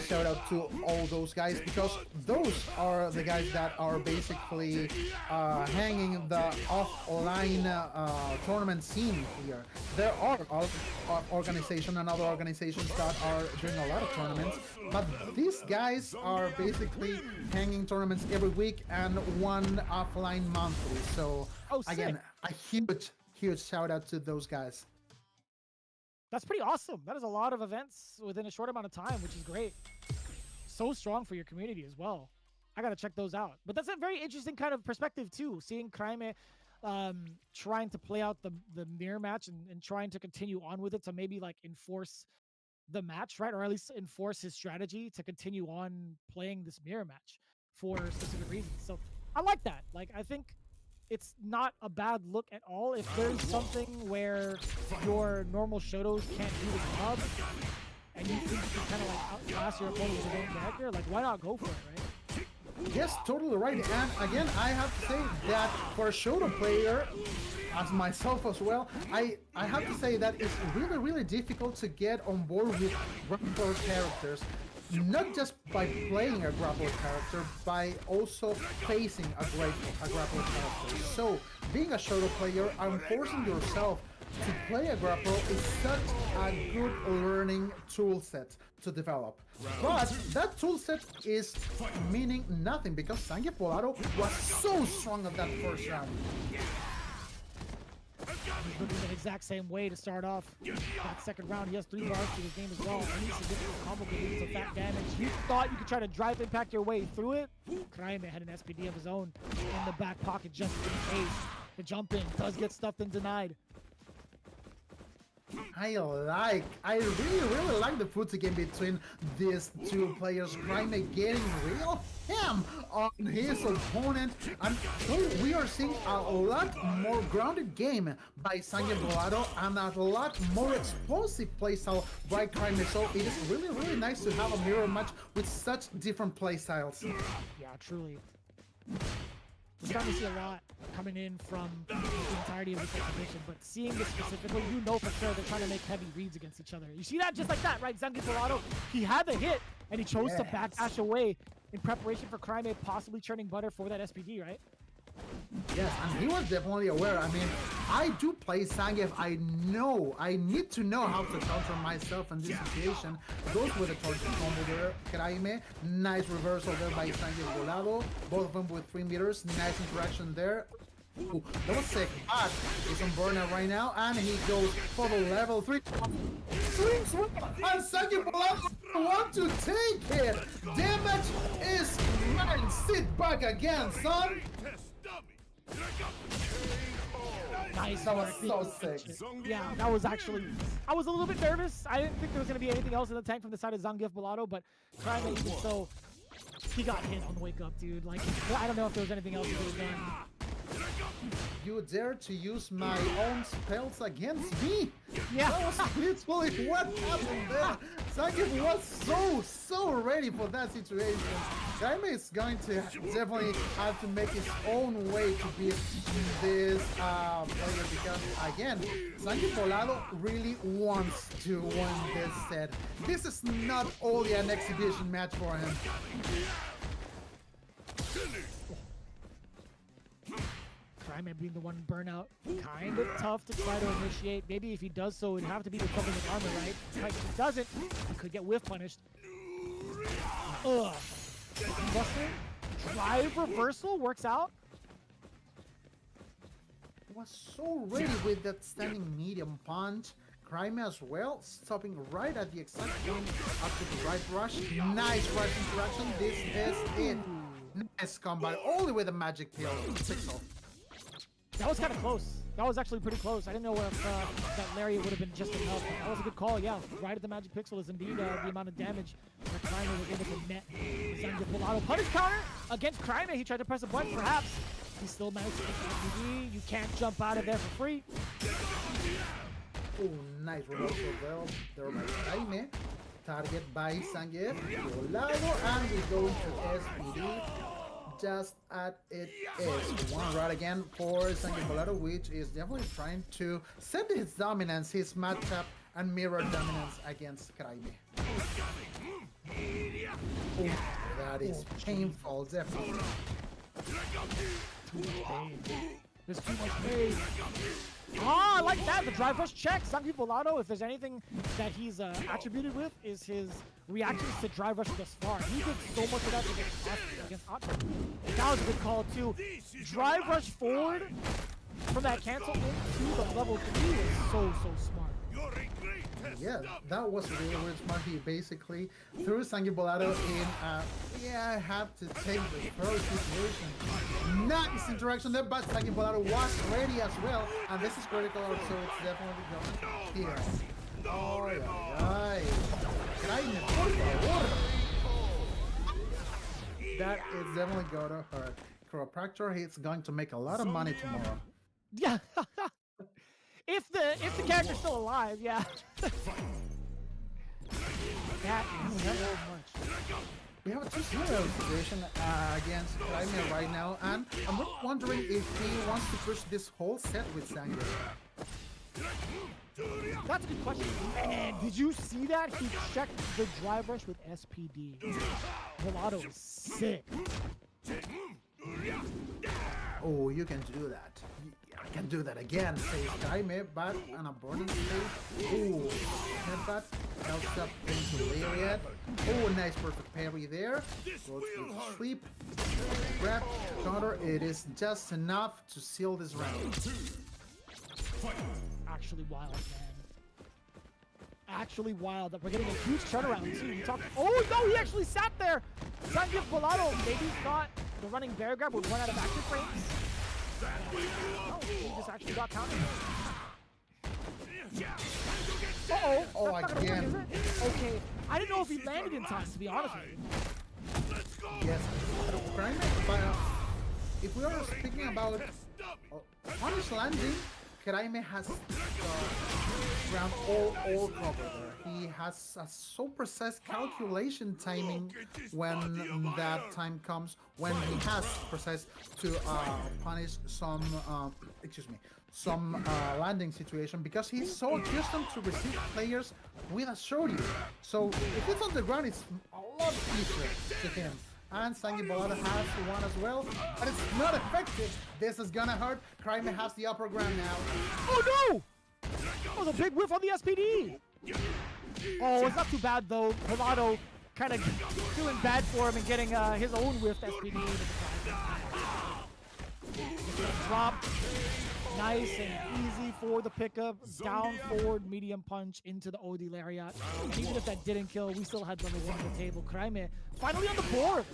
shout out to all those guys because those are the guys that are basically hanging the offline tournament scene here. There are organizations and other organizations that are doing a lot of tournaments, but these guys are basically hanging tournaments every week and one offline monthly. So again, a huge shout out to those guys. That's pretty awesome. That is a lot of events within a short amount of time, which is great. So strong for your community as well. I gotta check those out. But that's a very interesting kind of perspective too, seeing Craime trying to play out the mirror match and trying to continue on with it to maybe like enforce the match, right? Or at least enforce his strategy to continue on playing this mirror match for specific reasons. So I like that. Like, I think it's not a bad look at all. If there's something where your normal Shotos can't do the job, and you think you can kind of like outclass your opponent with your own character, like why not go for it, right? Yes, totally right. And again, I have to say that for a Shoto player, as myself as well, I have to say that it's really difficult to get on board with Grappler characters. Not just by playing a Grappler character, by also facing a Grappler character. So, being a Shoto player and forcing yourself to play a Grappler is such a good learning tool set to develop. But that tool set is meaning nothing because Zangief Bolado was so strong at that first round. He's looking the exact same way to start off that second round. He has 3 bars to his game as well. Any significant combo can lead to fat damage. You thought you could try to drive impact your way through it. Craime had an SPD of his own in the back pocket just in case. The jump in does get stuffed and denied. I really like the foot game between these two players. Craime getting real ham on his opponent, and we are seeing a lot more grounded game by Zangief Bolado and a lot more explosive playstyle by Craime. So it is really nice to have a mirror match with such different playstyles. Yeah, truly. We're starting to see a lot coming in from the entirety of this exhibition, but seeing this specifically, you know for sure they're trying to make heavy reads against each other. You see that just like that, right? Zangief Bolado, he had the hit, and he chose to backdash away in preparation for Craime possibly churning butter for that SPD, right? Yes, and he was definitely aware. I mean, I do play Zangief. I know, I need to know how to counter myself in this situation. Goes with a torture combo there, Craime. Nice reversal there by Zangief Bolado. Both of them with 3 meters. Nice interaction there. Ooh, that was sick. But he's on burnout right now, and he goes for the level 3. And Zangief Bolado want to take it. Damage is mine. Sit back again, son. Nice. That was so sick. Yeah, that was actually... I was a little bit nervous. I didn't think there was going to be anything else in the tank from the side of Zangief Bolado, but Craime, even so, he got hit on the wake up, dude. Like, I don't know if there was anything else he could have done. You dare to use my own spells against me? Yeah. That was literally what happened there. Zangief was so ready for that situation. Craime is going to definitely have to make his own way to beat this player because, again, Zangief Bolado really wants to win this set. This is not only an exhibition match for him. Craime being the one burnout, kind of tough to try to initiate. Maybe if he does so, it'd have to be with something with armor, right? If he doesn't, he could get whiff punished. Ugh. Buster, drive reversal works out. Was so ready with that standing medium punch. Craime as well, stopping right at the exact point after the right rush. Nice rush interaction. This is it. Nice combat, only with a magic pill. Pixel. That was kind of close. That was actually pretty close. I didn't know if that lariat would have been just enough. But that was a good call, yeah. Right at the magic pixel is indeed the amount of damage that Craime was able to net. Zangief Bolado punish counter against Craime. He tried to press a button, perhaps. He still managed to get the RPG. You can't jump out of there for free. Oh, nice reversal there by Craime. Target by Zangief Bolado, and we go to SPD. Just as it is. One right again for Zangief Bolado, which is definitely trying to set his dominance, his matchup and mirror dominance against Craime. That is painful, definitely. There's too much pain. Ah, I like that. The drive rush check. Zangief Bolado, if there's anything that he's attributed with, is his reactions to drive rush thus far. He did so much of that against Atma. That was a good call, too. Drive rush forward from that cancel into the level 3 is so smart. Yeah, that was really, really smart. He basically threw Zangief Bolado in, yeah, I have to take the throw situation. Nice interaction there, but Zangief Bolado was ready as well. And this is critical, so it's definitely going here. Oh, right. Craime, por favor. That is definitely going to hurt. Chiropractor, he's going to make a lot of money tomorrow. Yeah. If the character's still alive, yeah. That is so much. We have a 2-0 situation against Craime right now, and I'm wondering if he wants to push this whole set with Zangief. That's a good question. And did you see that? He checked the drive rush with SPD. Bolado is sick. Oh, you can do that. I can do that again, says Craime, but on a burning stage. Oh, headbutt, helps up into Lariat. Oh, nice perfect parry there. Goes to sleep. Grab, counter. It is just enough to seal this round. Actually wild, man. Actually wild that we're getting a huge turnaround too. You talked. Oh no, he actually sat there. Zangief Bolado maybe thought the running bear grab would run out of active frames. No, he just actually got countered. Uh-oh. Oh, That's not gonna again. work, is it? Okay. I didn't know if he landed in time, to be honest with you. Yes, Craime, but if we are speaking about punish landing, Craime has round all covered there. He has a so precise calculation timing when that time comes, when he has precise to punish some, some landing situation, because he's so accustomed to receive players with a shorty. So if it's on the ground, it's a lot easier to him. And Zangief Bolado has one as well, but it's not effective. This is gonna hurt. Craime has the upper ground now. Oh no! Oh, the big whiff on the SPD! Oh, it's not too bad though. Bolado kind of doing bad for him and getting his own whiffed SPD. Drop. Nice and easy for the pickup. Down forward, medium punch into the OD Lariat. And even if that didn't kill, we still had level 1 on the table. Craime finally on the board.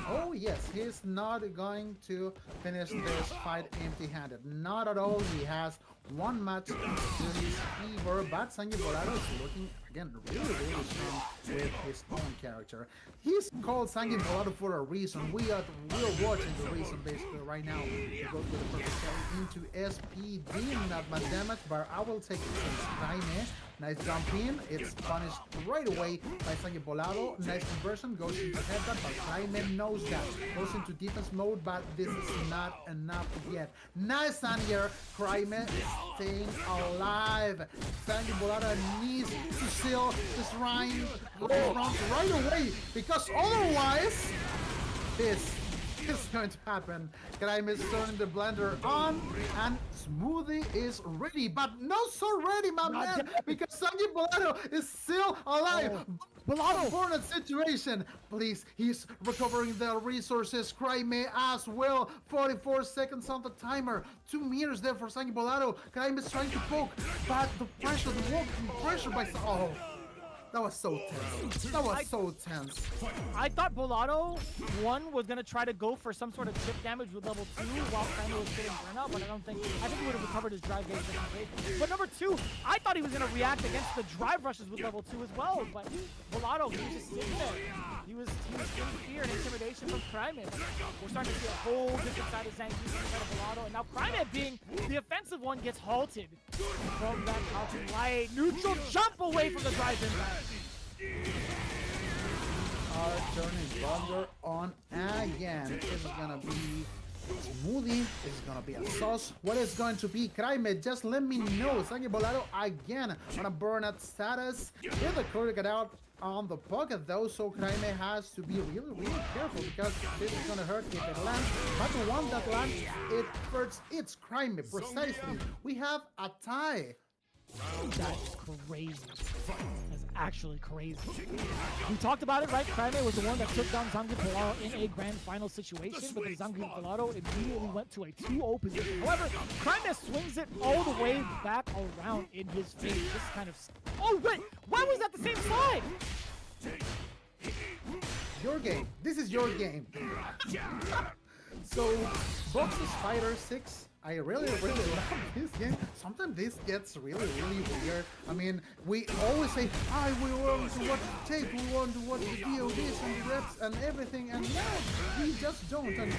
Oh yes, he's not going to finish this fight empty-handed. Not at all. He has one match to his favor, but Zangief Bolado is looking again really strong with his own character. He's called Zangief Bolado for a reason. We're watching the reason basically right now. He goes with the perfect carry into SPD, not much damage, but I will take it since Craime. Nice jump in, it's punished right away by Zangief Bolado. Nice conversion, goes into headbutt, but Craime knows that. Goes into defense mode, but this is not enough yet. Nice on here, Craime staying alive. Zangief Bolado needs to seal this round right away, because otherwise, this is going to happen. Craime is turning the blender on, and Smoothie is ready, but not so ready, my man, because Zangief Bolado is still alive. Bolado for the situation. Please, he's recovering the resources. Craime as well. 44 seconds on the timer. 2 meters there for Zangief Bolado. Craime is trying to poke, but the pressure, the walking pressure by... Oh. That was so tense. That was so tense. I thought Bolado, 1, was going to try to go for some sort of chip damage with level 2 while Craime was getting burnout, but I think he would have recovered his drive gauge. But number 2, I thought he was going to react against the drive rushes with level 2 as well, but Bolado, he was just sitting there. He was in fear and intimidation from Craime. We're starting to see a whole different side of Zangief instead of Bolado, and now Craime, being the offensive one, gets halted from that Falcon Light. Neutral jump away from the drive impact. Are turning Thunder on again. Is it gonna be Smoothie? Is it gonna be a sauce? What is going to be? Craime, just let me know. Zangief Bolado again on a burnout status. Get the clear get out. on the pocket though, so Craime has to be really, really careful because this is gonna hurt if it lands. But the one that lands, it hurts. It's Craime, precisely. We have a tie. That's crazy. That's actually crazy. We talked about it, right? Craime was the one that took down Zangief Bolado in a grand final situation, but the Zangief Bolado immediately went to a 2-0 position. However, Craime swings it all the way back around in his face. This kind of... Oh, wait! Why was that the same side? Your game. This is your game. So, Boxes Fighter 6. I really, really love this game. Sometimes this gets really, really weird. I mean, we always say, we want to watch the tape, we want to watch the VODs and the reps and everything, and now we just don't. And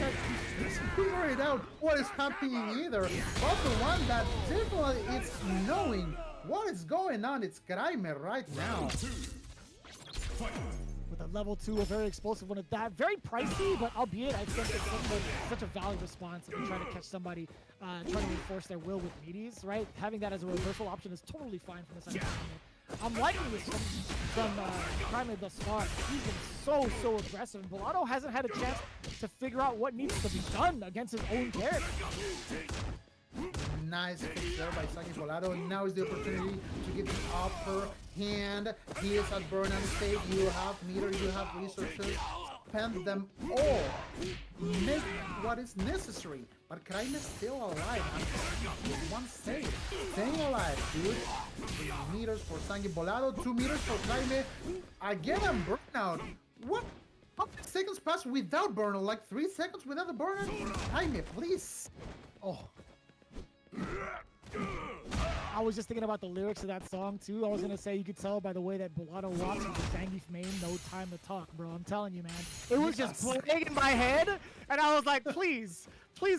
let's figure it out what is happening either. But the one that definitely is knowing what is going on, it's Craime right now. With a level 2, a very explosive one at that. Very pricey, but albeit I think it's such a valid response if you try to catch somebody trying to enforce their will with meaties, right? Having that as a reversal option is totally fine from the side of Craime. I'm liking this from Craime thus far. He's been so aggressive, and Bolado hasn't had a chance to figure out what needs to be done against his own character. Nice fix there by Zangief Bolado. Now is the opportunity to get the upper hand. He is at burnout state. You have meter, you have resources. Spend them all. Make what is necessary. But Craime is still alive. With one save. Staying alive, dude. 3 meters for Zangief Bolado. 2 meters for Craime. Again, I'm burnout. What? How many seconds pass without burnout? Like 3 seconds without the burnout? Craime, please. Oh. I was just thinking about the lyrics of that song too. I was gonna say you could tell by the way that Bolado walks with the Zangief main, no time to talk, bro. I'm telling you, man. It was just playing in my head, and I was like, please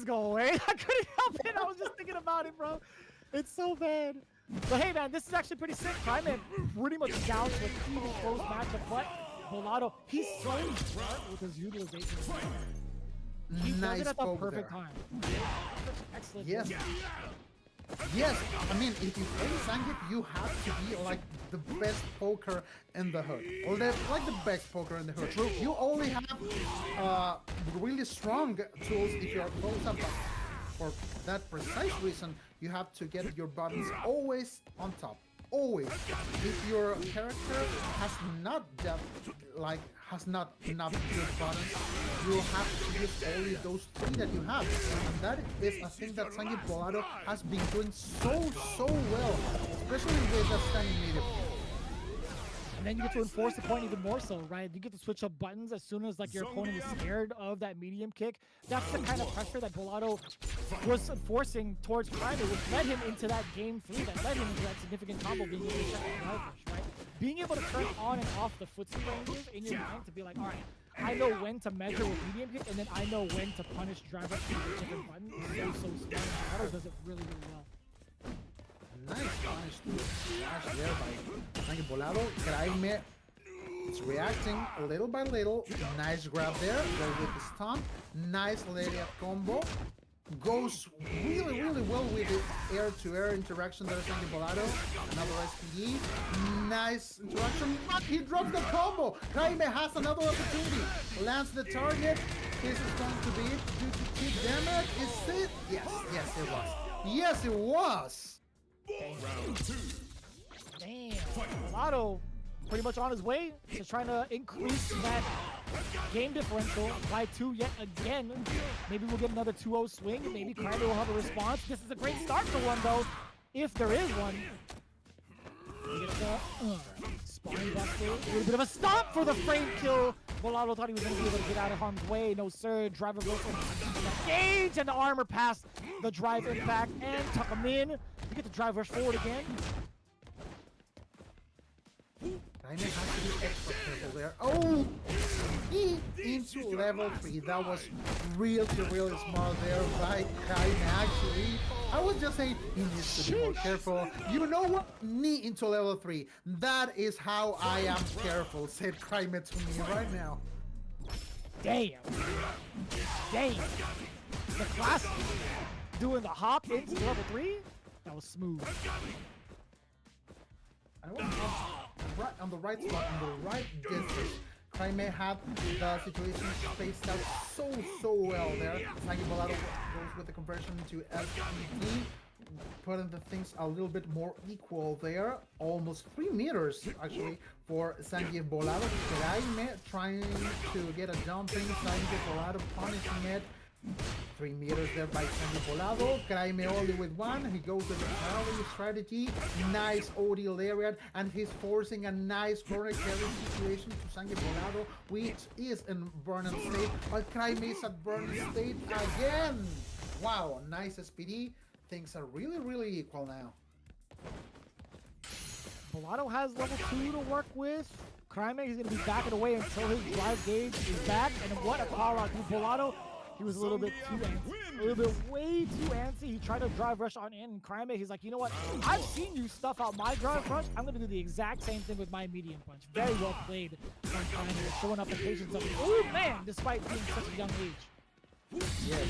go away. I couldn't help it. I was just thinking about it, bro. It's so bad. But hey, man, this is actually pretty sick. Craime pretty much down to a even close matchup, but Bolado, he's so smart with his utilization. He does it at the perfect time. Excellent. Yes. Yes, I mean, if you play Zangief, you have to be like the best poker in the hood. Or like the best poker in the hood. True. You only have really strong tools if you're close up. For that precise reason, you have to get your buttons always on top. Always. If your character has not enough good buttons, you have to use only those 3 that you have. And that is a thing that Zangief Bolado has been doing so well, especially with the standing medium. And then you get to enforce the point even more so, right? You get to switch up buttons as soon as like your opponent is scared of that medium kick. That's the kind of pressure that Bolado was enforcing towards Craime, which led him into that game 3, that led him into that significant combo being able to check the drive push, right? Being able to turn on and off the footsie ranges in your mind to be like, all right, I know when to measure with medium kick, and then I know when to punish drive up to a different button. It's so smart. Bolado does it really well. Nice punish slash there by Zangief Bolado. Craime is reacting little by little. Nice grab there. Go with the stomp. Nice lariat combo. Goes really well with the air-to-air interaction there, Zangief Bolado. Another SPE. Nice interaction. But he drops the combo. Craime has another opportunity. Lands the target. This is going to be it due to kick damage. Is it? Yes, it was. Yes, it was. Round 2. Damn. Bolado pretty much on his way to trying to increase that game differential by 2 yet again. Maybe we'll get another 2-0 swing. Maybe Craime will have a response. This is a great start for one, though, if there is one. We get the spine buster. A little bit of a stomp for the frame kill. Bolado thought he was going to be able to get out of harm's way. No, sir. Drive reversal. Engage, and the armor past the drive impact and tuck him in. We get the drive rush forward again. Craime has to be extra careful there. Oh! Into level 3. That was really smart there by Craime, actually. I was just saying he needs to be more careful. You know what? Knee into level 3. That is how I am careful, said Craime to me right now. Damn. The classic. Doing the hop into level 3? That was smooth. I on the right spot, on the right distance. Craime had the situation spaced out so well there. Zangief Bolado goes with the conversion to SPD, putting the things a little bit more equal there. Almost 3 meters actually for Zangief Bolado. Craime trying to get a jumping. Zangief Bolado punishing it. 3 meters there by Zangief Bolado. Craime only with 1. He goes with the parallel strategy. Nice OD lariat, and he's forcing a nice corner carry situation to Zangief Bolado, which is in burning state, but Craime is at burning state again. Wow, nice SPD. Things are really equal now. Bolado has level 2 to work with. Craime, he's going to be backing away until his drive gauge is back. And what a call out to Bolado. He was a little bit too antsy. A little bit way too antsy. He tried to drive rush on in. Craime, he's like, you know what? I've seen you stuff out my drive rush. I'm going to do the exact same thing with my medium punch. Very well played from Craime, showing up the patience of, oh man, despite being such a young age. Yes.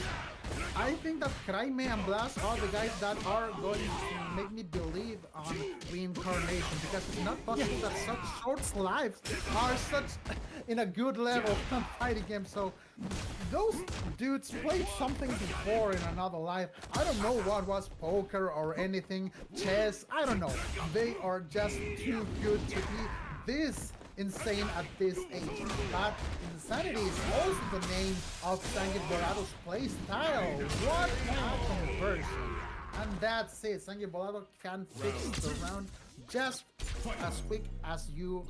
I think that Craime and Blast are the guys that are going to make me believe on reincarnation, because it's not possible that such short lives are such in a good level on fighting games. So those dudes played something before in another life. I don't know what was, poker or anything, chess, I don't know. They are just too good to be this insane at this age. But insanity is also the name of Zangief Bolado's play style. What a conversion! And that's it. Zangief Bolado can fix the round just as quick as you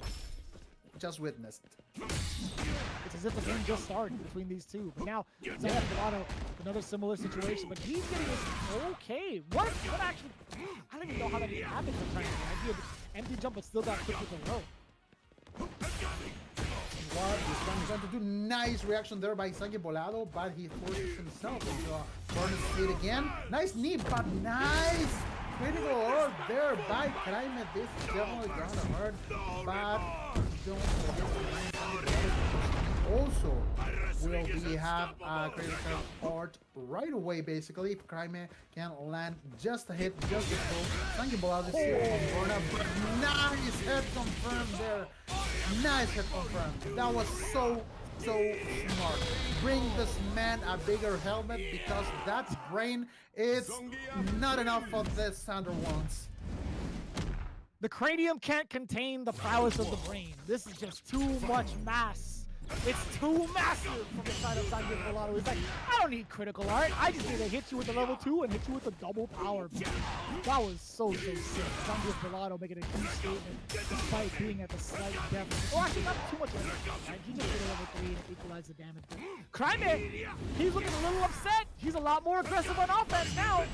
just witnessed. It's as if the game just started between these two. But now, Zangief Bolado, another similar situation, but he's getting this okay. What actually, I don't even know how that even happened for Craime. He had empty jump, but still got quick with the row. What this one is going to do? Nice reaction there by Zangief Bolado, but he forces himself into a corner state again. Nice knee, but nice critical orb there by Craime. This is definitely gonna hurt, but don't forget also will have a critical art right away, basically, if Craime can land just a hit, just a throw. Zangief Bolado is here on Borna, but nice head confirmed there. Nice hit confirmed. That was so smart. Bring this man a bigger helmet, because that brain is not enough for this Thunder ones. The cranium can't contain the prowess of the brain. This is just too much mass. It's too massive from the side of Zangief Bolado. It's like, I don't need critical art. I just need to hit you with the level 2 and hit you with the double power. That was so sick. Zangief Bolado making a huge statement despite being at the slight deficit. Or actually, not too much of a right? He just did a level 3 and equalized the damage. Craime, he's looking a little upset. He's a lot more aggressive on offense now.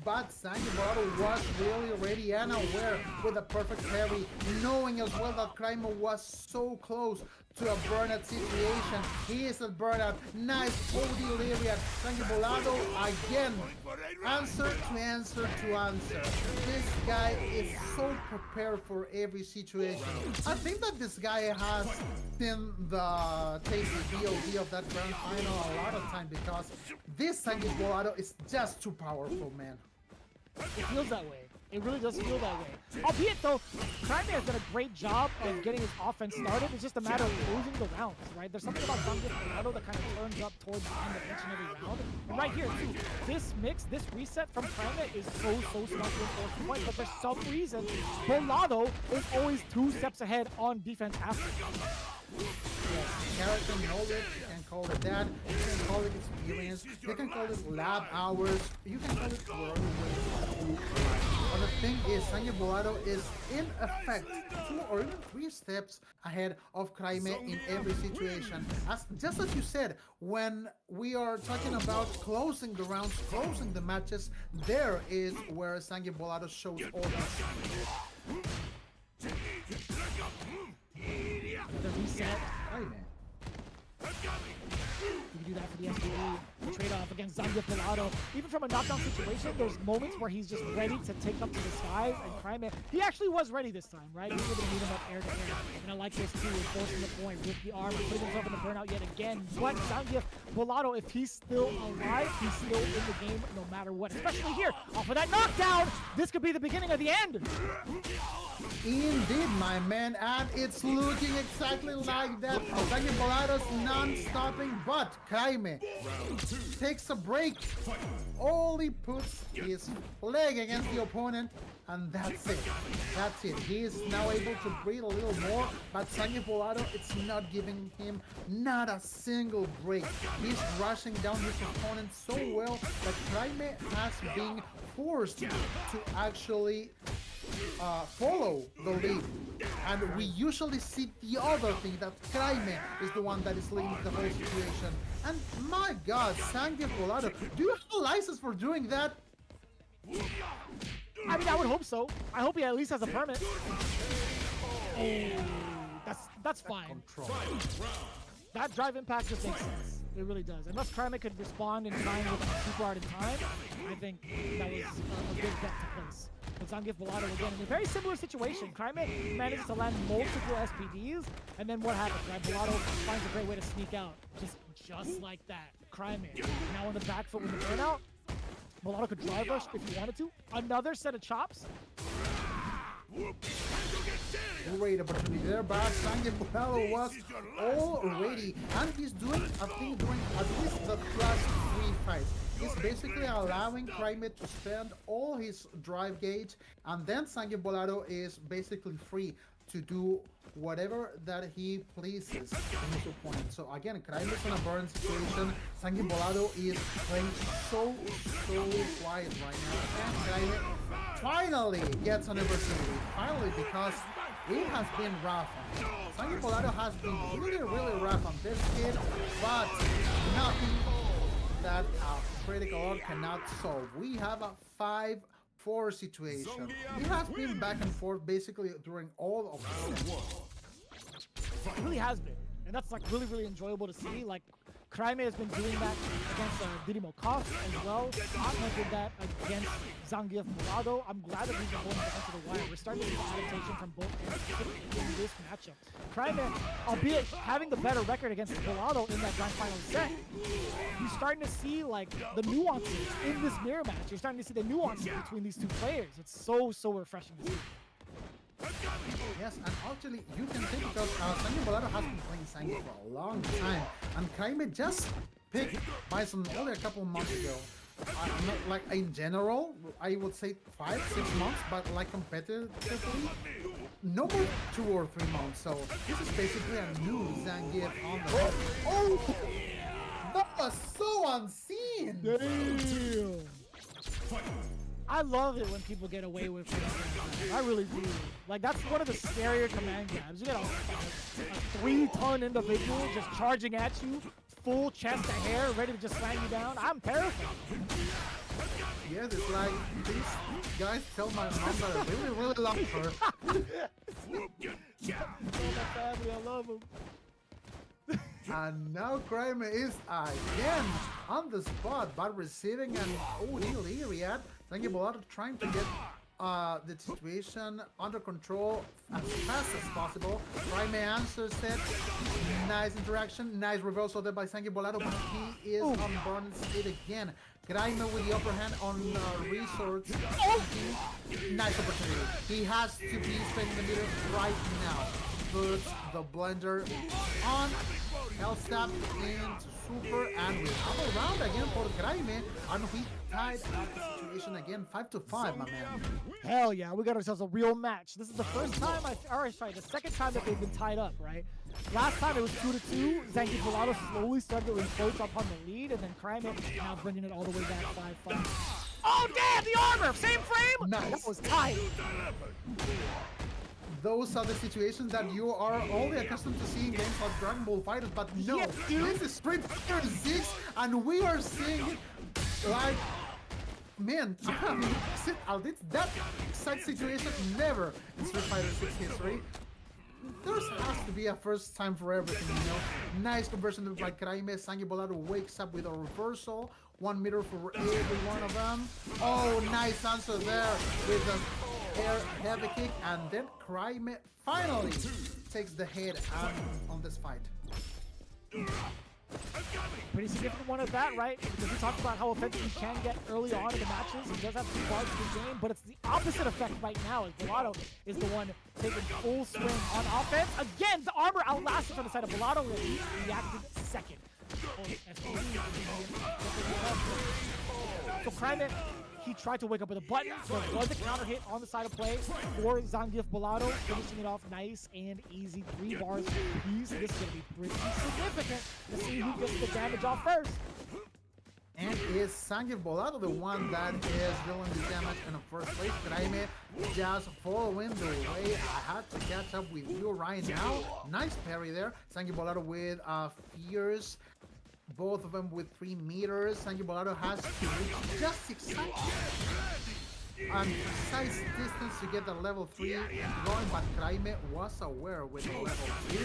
But Zangief Bolado was really ready and aware with a perfect parry, knowing as well that Craime was so close to a burnout situation. He is at burnout. Nice OD lariat. Zangief Bolado again. Answer to answer to answer. This guy is so prepared for every situation. I think that this guy has seen the tasty VOD of that grand final a lot of time, because this Zangief Bolado is just too powerful, man. It feels that way. It really does feel that way. Albeit though, Craime has done a great job of getting his offense started. It's just a matter of losing the rounds, right? There's something about Zangief Bolado that kind of turns up towards the end of each and every round. And right here too, this mix, this reset from Craime is so smart to enforce the point, but for some reason, Bolado is always 2 steps ahead on defense after. Character knowledge, you can call it that, you can call it experience, you can call it lab hours, you can call it whatever way. But the thing is, Zangief Bolado is in effect 2 or even 3 steps ahead of Craime in every situation. Just as you said, when we are talking about closing the rounds, closing the matches, there is where Zangief Bolado shows all this. The reset. Craime. You can do that for the SBE. The trade-off against Zangief Bolado. Even from a knockdown situation, there's moments where he's just ready to take up to the skies. And Craime, he actually was ready this time, right? He was able to meet him up air to air. And I like this too, enforcing the point with the arm, putting himself in the burnout yet again. But Zangief Bolado, if he's still alive, he's still in the game no matter what. Especially here, off of that knockdown, this could be the beginning of the end. Indeed, my man, and it's looking exactly like that. Zangief Bolado's non-stopping, but Craime takes a break. Only puts his leg against the opponent, and that's it. That's it. He is now able to breathe a little more, but Zangief Bolado, it's not giving him not a single break. He's rushing down his opponent so well that Craime has been forced to actually follow the lead. And we usually see the other thing, that Craime is the one that is leading the whole situation. And my god, Zangief Bolado, do you have a license for doing that? I mean, I would hope so. I hope he at least has a permit. Oh, that's fine. That drive impact just makes sense. It really does. Unless Craime could respond in time with a super art in time, I think that was a good bet to place. But Zangief Bolado again in a very similar situation. Craime manages to land multiple SPDs, and then what happens? Right? Bolado finds a great way to sneak out, just like that. Craime now on the back foot with the burnout. Bolado could drive rush if he wanted to. Another set of chops. Great opportunity there, but Zangief Bolado was already, and he's doing a thing during at least the first 3 fights. He's basically allowing Craime to spend all his drive gauge, and then Zangief Bolado is basically free to do whatever that he pleases in his opponent. So again, Craime is in a burn situation. Zangief Bolado is playing so quiet right now, and Craime finally gets an opportunity. Finally, because it has been rough. Zangief Bolado has been really rough on this kid, but nothing that a critical art cannot solve. We have a 5-4 situation. It has been back and forth basically during all of the sets. It really has been, and that's like really enjoyable to see. Like Craime has been doing that against Didimokof as well. Atma did that against Zangief Bolado. I'm glad that these are going to the wire. We're starting to see adaptation from both ends in this matchup. Craime, albeit having the better record against Bolado in that grand final set, you're starting to see like the nuances in this mirror match. You're starting to see the nuances between these two players. It's so refreshing to see. Yes, and actually you can see because Zangief Bolado has been playing Zangief for a long time, and Craime just picked Bison only a couple months ago. Not like in general, I would say 5-6 months, but like competitively, no more 2 or 3 months. So this is basically a new Zangief on the road. Oh, that was so unseen. Damn. I love it when people get away with it. I really do. Like, that's one of the scarier command grabs. You get a 3-ton individual just charging at you, full chest of hair, ready to just slam you down. I'm terrified. Yes, it's like these guys tell my mom that I really love her. Family, I love him. And now Craime is again on the spot, but receiving an Illyriad. Zangief Bolado trying to get the situation under control as fast as possible. Craime answers it. Nice interaction, nice reversal there by Zangief Bolado, but he is on burn state again. Craime with the upper hand on resource. Nice opportunity. He has to be spending the meter right now. Puts the blender on. L-step into super, and we have a round again for Craime, and we tied up the situation again, 5-5, my man. Hell yeah, we got ourselves a real match. This is the first time, the second time that they've been tied up, right? Last time it was 2-2. Zangief Bolado slowly started to encroach upon the lead, and then Craime now bringing it all the way back 5-5. Oh damn, the armor! Same frame? Nice. That was tight. Those are the situations that you are only accustomed to seeing games like Dragon Ball FighterZ, but no, this is Street Fighter 6, and we are seeing like, man, that exact situation never in Street Fighter 6 history. There has to be a first time for everything, you know. Nice conversion by Craime. Zangief Bolado wakes up with a reversal. 1 meter for every one of them. Oh, nice answer there with the air heavy kick, and then Craime finally takes the head on this fight. Pretty significant one at that, right? Because we talked about how effective he can get early on in the matches. He does have 2 bars per game, but it's the opposite effect right now as Bolado is the one taking full swing on offense. Again, the armor outlasted from the side of Bolado, and he reacted second. So Craime, he tried to wake up with a button. There was a counter hit on the side of play for Zangief Bolado, finishing it off nice and easy. 3 bars piece. This is going to be pretty significant to see who gets the damage off first. And is Zangief Bolado the one that is dealing the damage in the first place? Craime just following the way I had to catch up with you right now. Nice parry there. Zangief Bolado with fierce. Both of them with 3 meters. Zangief Bolado has to reach just exactly and precise distance to get the level 3 going, but Craime was aware with the level 3.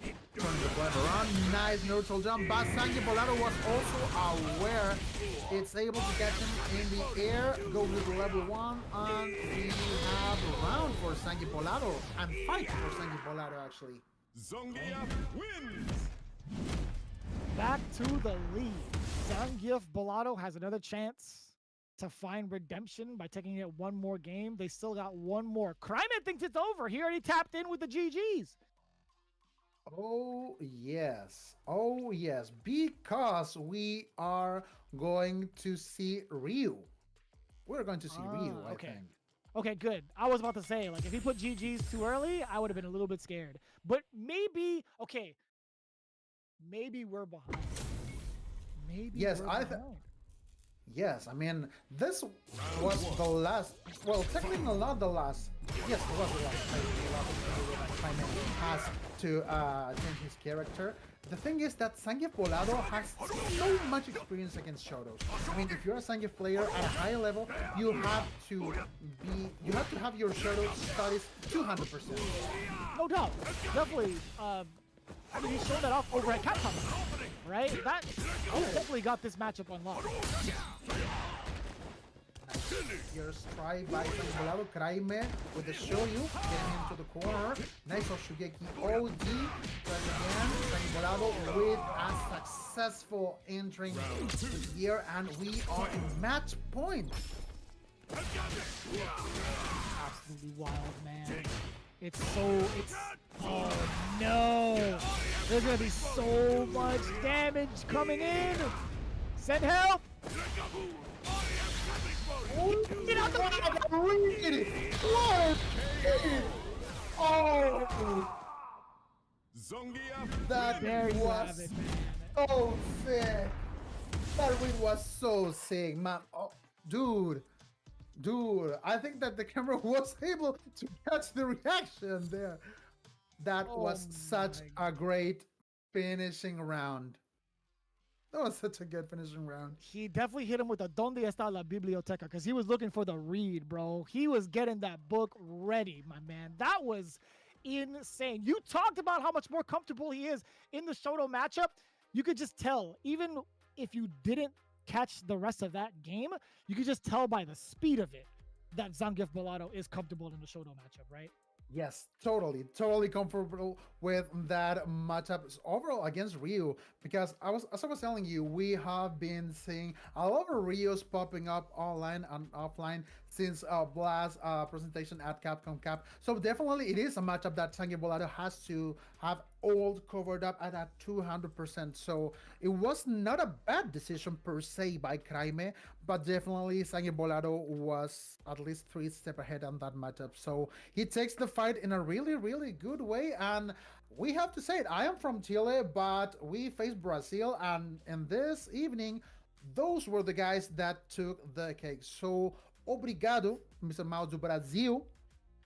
Turn the blood around. Nice neutral jump, but Zangief Bolado was also aware. It's able to catch him in the air, go with level 1, and we have a round for Zangief Bolado, and fight for Zangief Bolado actually. Zangief wins. Back to the lead. Zangief Bolado has another chance to find redemption by taking it 1 more game. They still got 1 more. Craime thinks it's over. He already tapped in with the GGs. Oh yes, oh yes, because we are going to see Ryu. We're going to see Ryu, I think. Okay, good. I was about to say, like, if he put GGs too early, I would have been a little bit scared. But maybe, okay, maybe we're behind. Maybe yes, we're behind. Yes, I mean, this was the last, well, technically not the last, yes, it was the last time has to change his character. The thing is that Zangief Bolado has so much experience against Shodos. I mean, if you're a Zangief player at a high level, you have to have your Shodo studies 200%. No doubt, definitely. I mean, he's shown that off over at Capcom, right? That definitely got this matchup unlocked. Here's try by Zangief Bolado. Craime with the Shoyu, getting into the corner. Nice Oshugeki OD. But again, Zangief Bolado with a successful entering here, and we are in match point. Absolutely wild, man. It's oh no! There's gonna be so much damage coming in! Send help! Get out the way! Oh! Zangief That There you was have it, man. so sick! That win was so sick, man. Oh, dude, I think that the camera was able to catch the reaction there. That was such a great finishing round. That was such a good finishing round. He definitely hit him with a "Donde está la biblioteca?" because he was looking for the read, bro. He was getting that book ready, my man. That was insane. You talked about how much more comfortable he is in the Shoto matchup. You could just tell, even if you didn't catch the rest of that game, you could just tell by the speed of it that Zangief Bolado is comfortable in the Shoto matchup, right? Yes, totally comfortable with that matchup overall against Ryu, because as I was telling you, we have been seeing a lot of Ryus popping up online and offline since Blast's presentation at Capcom Cap. So definitely it is a matchup that Zangief Bolado has to have all covered up at a 200%. So it was not a bad decision per se by Craime, but definitely Zangief Bolado was at least 3 steps ahead on that matchup. So he takes the fight in a really good way, and we have to say it, I am from Chile, but we faced Brazil, and in this evening, those were the guys that took the cake. So obrigado, Mr. Mao do Brasil.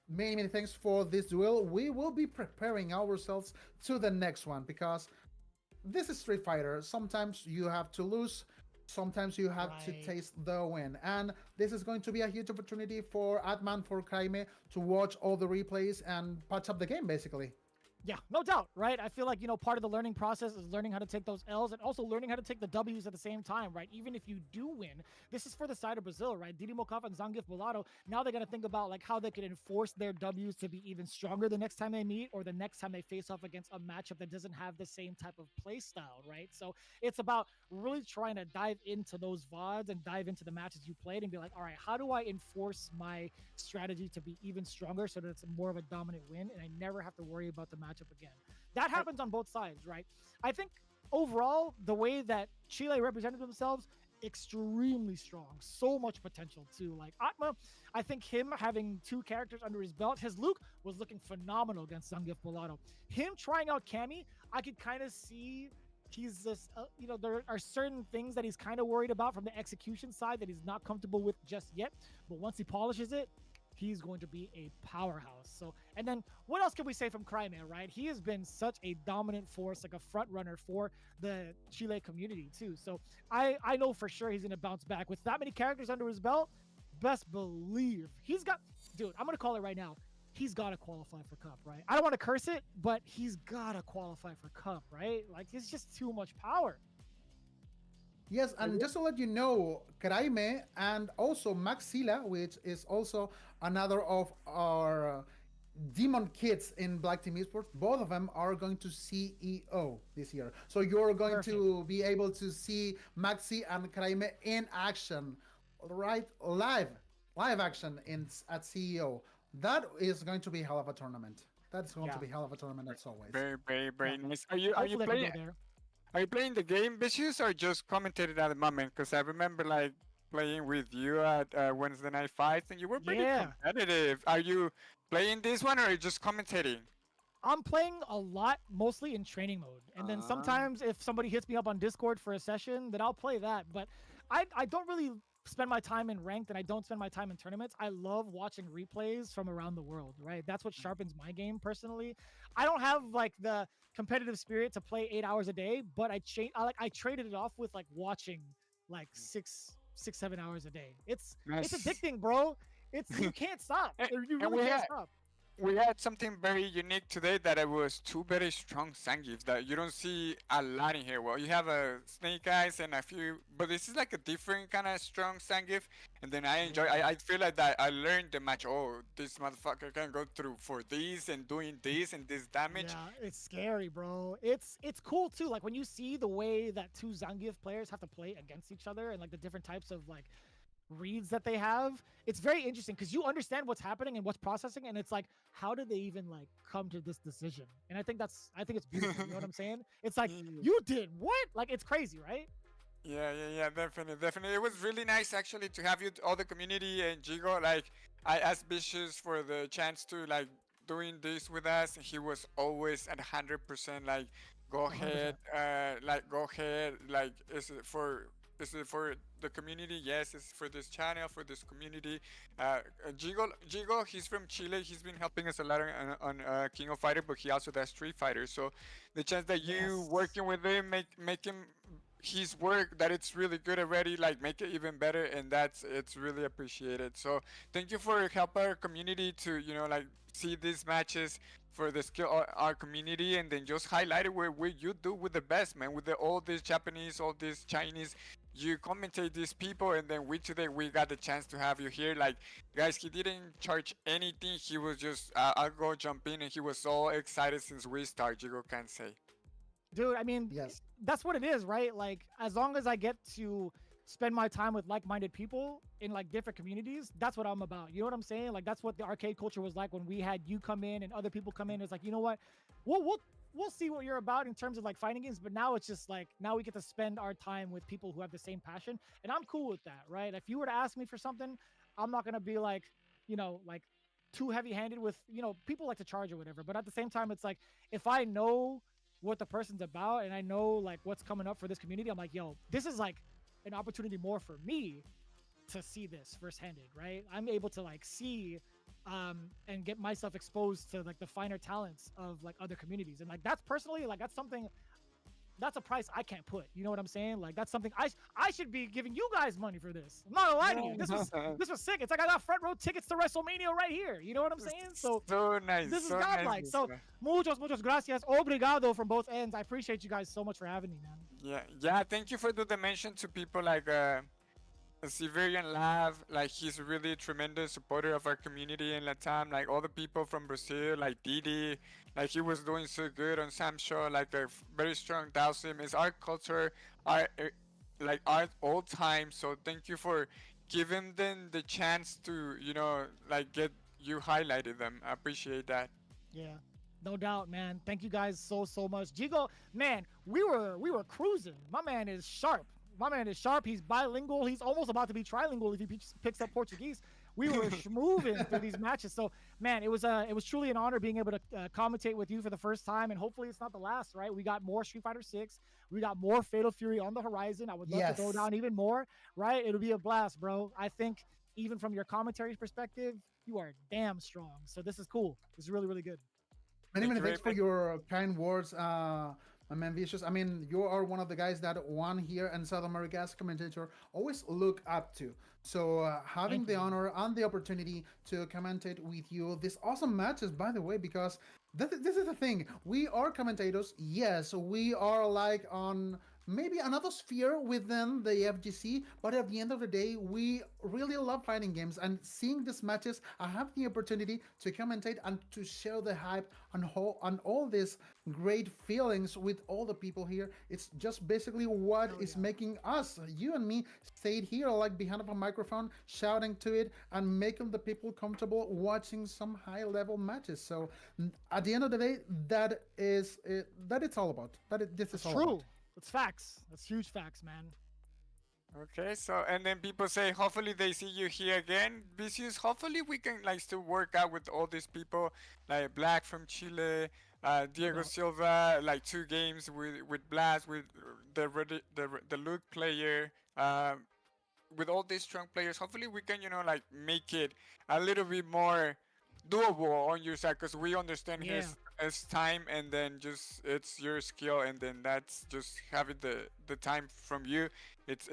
Many thanks for this duel. We will be preparing ourselves to the next one, because this is Street Fighter. Sometimes you have to lose, sometimes you have to taste the win, and this is going to be a huge opportunity for Atma and for Craime to watch all the replays and patch up the game, basically. Yeah, no doubt, right? I feel like, part of the learning process is learning how to take those L's and also learning how to take the W's at the same time, right? Even if you do win, this is for the side of Brazil, right? Didimokof and Zangief Bolado, now they got to think about like how they can enforce their W's to be even stronger the next time they meet or the next time they face off against a matchup that doesn't have the same type of play style, right? So it's about really trying to dive into those VODs and dive into the matches you played and be like, all right, how do I enforce my strategy to be even stronger so that it's more of a dominant win and I never have to worry about the matchup again. That happens on both sides, right? I think overall, the way that Chile represented themselves, extremely strong, so much potential too. Like Atma, I think him having 2 characters under his belt, his Luke was looking phenomenal against Zangief Bolado. Him trying out Cammy, I could kind of see he's just, there are certain things that he's kind of worried about from the execution side that he's not comfortable with just yet. But once he polishes it, he's going to be a powerhouse. So, and then what else can we say from Craime, right? He has been such a dominant force, like a front runner for the Chile community too. So I know for sure he's going to bounce back with that many characters under his belt. Best believe he's got, dude, I'm going to call it right now. He's got to qualify for Cup, right? I don't want to curse it, but he's got to qualify for Cup, right? Like it's just too much power. Yes, and just to let you know, Craime and also Maxilla, which is also another of our demon kids in Black Team Esports, both of them are going to CEO this year. So you're going to be able to see Maxi and Craime in action, right? Live action at CEO. That is going to be hell of a tournament. That's going to be hell of a tournament as always. Very, very, very nice. Are you Hopefully I can playing? go there. Are you playing the game, Vicious, or just commentated at the moment? Because I remember like playing with you at Wednesday Night Fights, and you were pretty competitive. Are you playing this one, or are you just commentating? I'm playing a lot, mostly in training mode. And then sometimes if somebody hits me up on Discord for a session, then I'll play that. But I don't really spend my time in ranked and I don't spend my time in tournaments. I love watching replays from around the world, right? That's what sharpens my game personally. I don't have like the competitive spirit to play 8 hours a day, but I traded it off with like watching like 7 hours a day. It's addicting, bro. You can't stop. You really can't stop. We had something very unique today that it was 2 very strong Zangiefs that you don't see a lot in here. Well, you have a Snake Eyes and a few, but this is like a different kind of strong Zangief. And then I enjoy. I feel like that I learned the match. Oh, this motherfucker can go through for this and doing this and this damage. Yeah, it's scary, bro. It's cool too. Like when you see the way that 2 Zangief players have to play against each other and like the different types of like reads that they have, it's very interesting because you understand what's happening and what's processing, and it's like, how did they even like come to this decision? And I think it's beautiful. You know what I'm saying? It's like, you did what? Like it's crazy, right? Yeah, definitely. It was really nice actually to have you, all the community, and Jigo. Like I asked Vicious for the chance to like doing this with us, and he was always at 100%. Like, go ahead, like is it for the community? Yes, it's for this channel, for this community. Jigo, he's from Chile. He's been helping us a lot on King of Fighter, but he also does Street Fighter. So the chance that you working with him, make him his work, that it's really good already, like make it even better, and it's really appreciated. So thank you for help our community to like see these matches for the skill our community, and then just highlight it where you do with the best, man, with all these Japanese, all these Chinese. You commentate these people, and then today we got the chance to have you here. Like, guys, he didn't charge anything. He was just I'll go jump in, and he was so excited since we started. You can say, dude, I mean, yes, that's what it is, right? Like, as long as I get to spend my time with like-minded people in like different communities, that's what I'm about. You know what I'm saying? Like, that's what the arcade culture was like when we had you come in and other people come in. It's like, you know what, we'll see what you're about in terms of like fighting games, but now it's just like, now we get to spend our time with people who have the same passion, and I'm cool with that, right? If you were to ask me for something, I'm not gonna be like, like too heavy-handed with, people like to charge or whatever, but at the same time, it's like, if I know what the person's about and I know like what's coming up for this community, I'm like, yo, this is like an opportunity more for me to see this first-handed, right? I'm able to like see and get myself exposed to like the finer talents of like other communities, and like that's personally, like that's something that's a price I can't put. You know what I'm saying? Like that's something I should be giving you guys money for this. I'm not gonna lie to you. This was sick. It's like I got front row tickets to WrestleMania right here. You know what I'm saying? So nice. this is so godlike. nice, So muchos gracias, obrigado from both ends. I appreciate you guys so much for having me, man. Yeah. Thank you for the mention to people like Siberian Lav. Like he's really a tremendous supporter of our community in Latam. Like all the people from Brazil, like Didi. Like he was doing so good on Sam's show. Like a very strong Dowsim. It's our culture, our like our old time. So thank you for giving them the chance to like get you highlighted them. I appreciate that. Yeah, no doubt, man. Thank you guys so much. Jigo, man, we were cruising. My man is sharp. He's bilingual. He's almost about to be trilingual if he picks up Portuguese. We were moving through these matches. So, man, it was truly an honor being able to commentate with you for the first time, and hopefully it's not the last, right? We got more Street Fighter 6. We got more Fatal Fury on the horizon. I would love to throw down even more, right? It'll be a blast, bro. I think even from your commentary perspective, you are damn strong. So this is cool. This is really, really good. Many thanks for your kind words, my man Vicious. I mean, you are one of the guys that one here in South America as a commentator always look up to. So having the honor and the opportunity to commentate with you these awesome matches, by the way, because this is the thing. We are commentators. Yes, we are like on maybe another sphere within the FGC, but at the end of the day, we really love fighting games, and seeing these matches, I have the opportunity to commentate and to share the hype on all these great feelings with all the people here. It's just basically what is making us, you and me, stay here like behind of a microphone, shouting to it and making the people comfortable watching some high-level matches. So at the end of the day, that is that it's all about. This is all true. about. It's facts. That's huge facts, man. Okay, so and then people say hopefully they see you here again. Vicious, hopefully we can like still work out with all these people like Black from Chile, Diego Silva, like 2 games with Blast, with the Luke player, with all these strong players. Hopefully we can like make it a little bit more doable on your side, because we understand his time, and then just it's your skill, and then that's just having the time from you. It's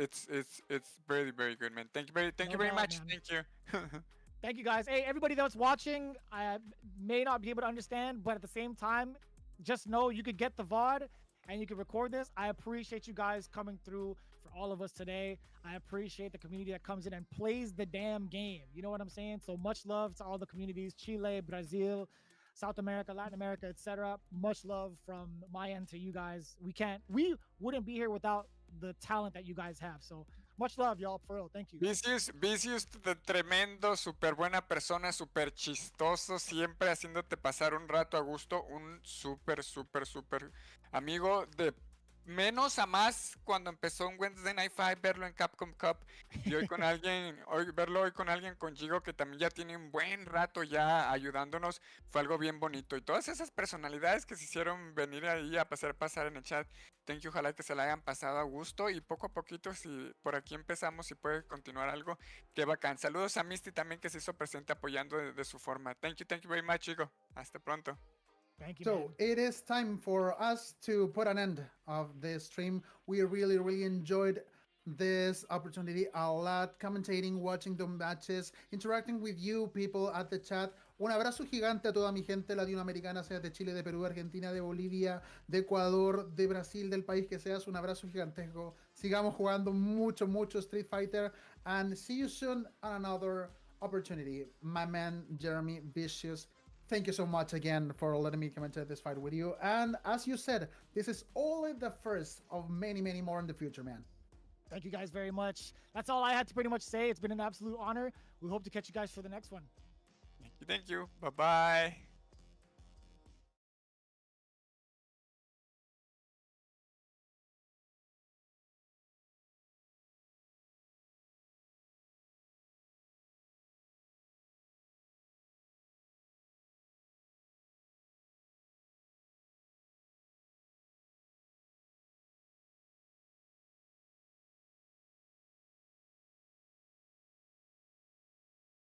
very, very good, man. Thank you very much. Man. Thank you. Thank you, guys. Hey, everybody that's watching, I may not be able to understand, but at the same time, just know you could get the VOD and you can record this. I appreciate you guys coming through for all of us today. I appreciate the community that comes in and plays the damn game. You know what I'm saying? So much love to all the communities, Chile, Brazil, South America, Latin America, etc. Much love from my end to you guys. We wouldn't be here without the talent that you guys have. So much love, y'all, for real. Thank you. Vicious, tremendo, super buena persona, super chistoso, siempre haciéndote pasar un rato a gusto, un super amigo de menos a más cuando empezó en Wednesday Night Five, verlo en Capcom Cup y verlo hoy con alguien con Gigo que también ya tiene un buen rato ya ayudándonos, fue algo bien bonito. Y todas esas personalidades que se hicieron venir ahí a pasar en el chat, thank you, ojalá que se la hayan pasado a gusto, y poco a poquito, si por aquí empezamos, si puede continuar algo, qué bacán. Saludos a Misty también, que se hizo presente apoyando de su forma. Thank you very much, Gigo. Hasta pronto. Thank you, So man. it is time for us to put an end of this stream. We really enjoyed this opportunity a lot, commentating, watching the matches, interacting with you people at the chat. Un abrazo gigante a toda mi gente latinoamericana, sea de Chile, de Perú, de Argentina, de Bolivia, de Ecuador, de Brasil, del país que seas. Un abrazo gigantesco. Sigamos jugando mucho Street Fighter, and see you soon on another opportunity. My man Jeremy Vicious, thank you so much again for letting me commentate this fight with you. And as you said, this is only the first of many more in the future, man. Thank you guys very much. That's all I had to pretty much say. It's been an absolute honor. We hope to catch you guys for the next one. Thank you. Bye-bye.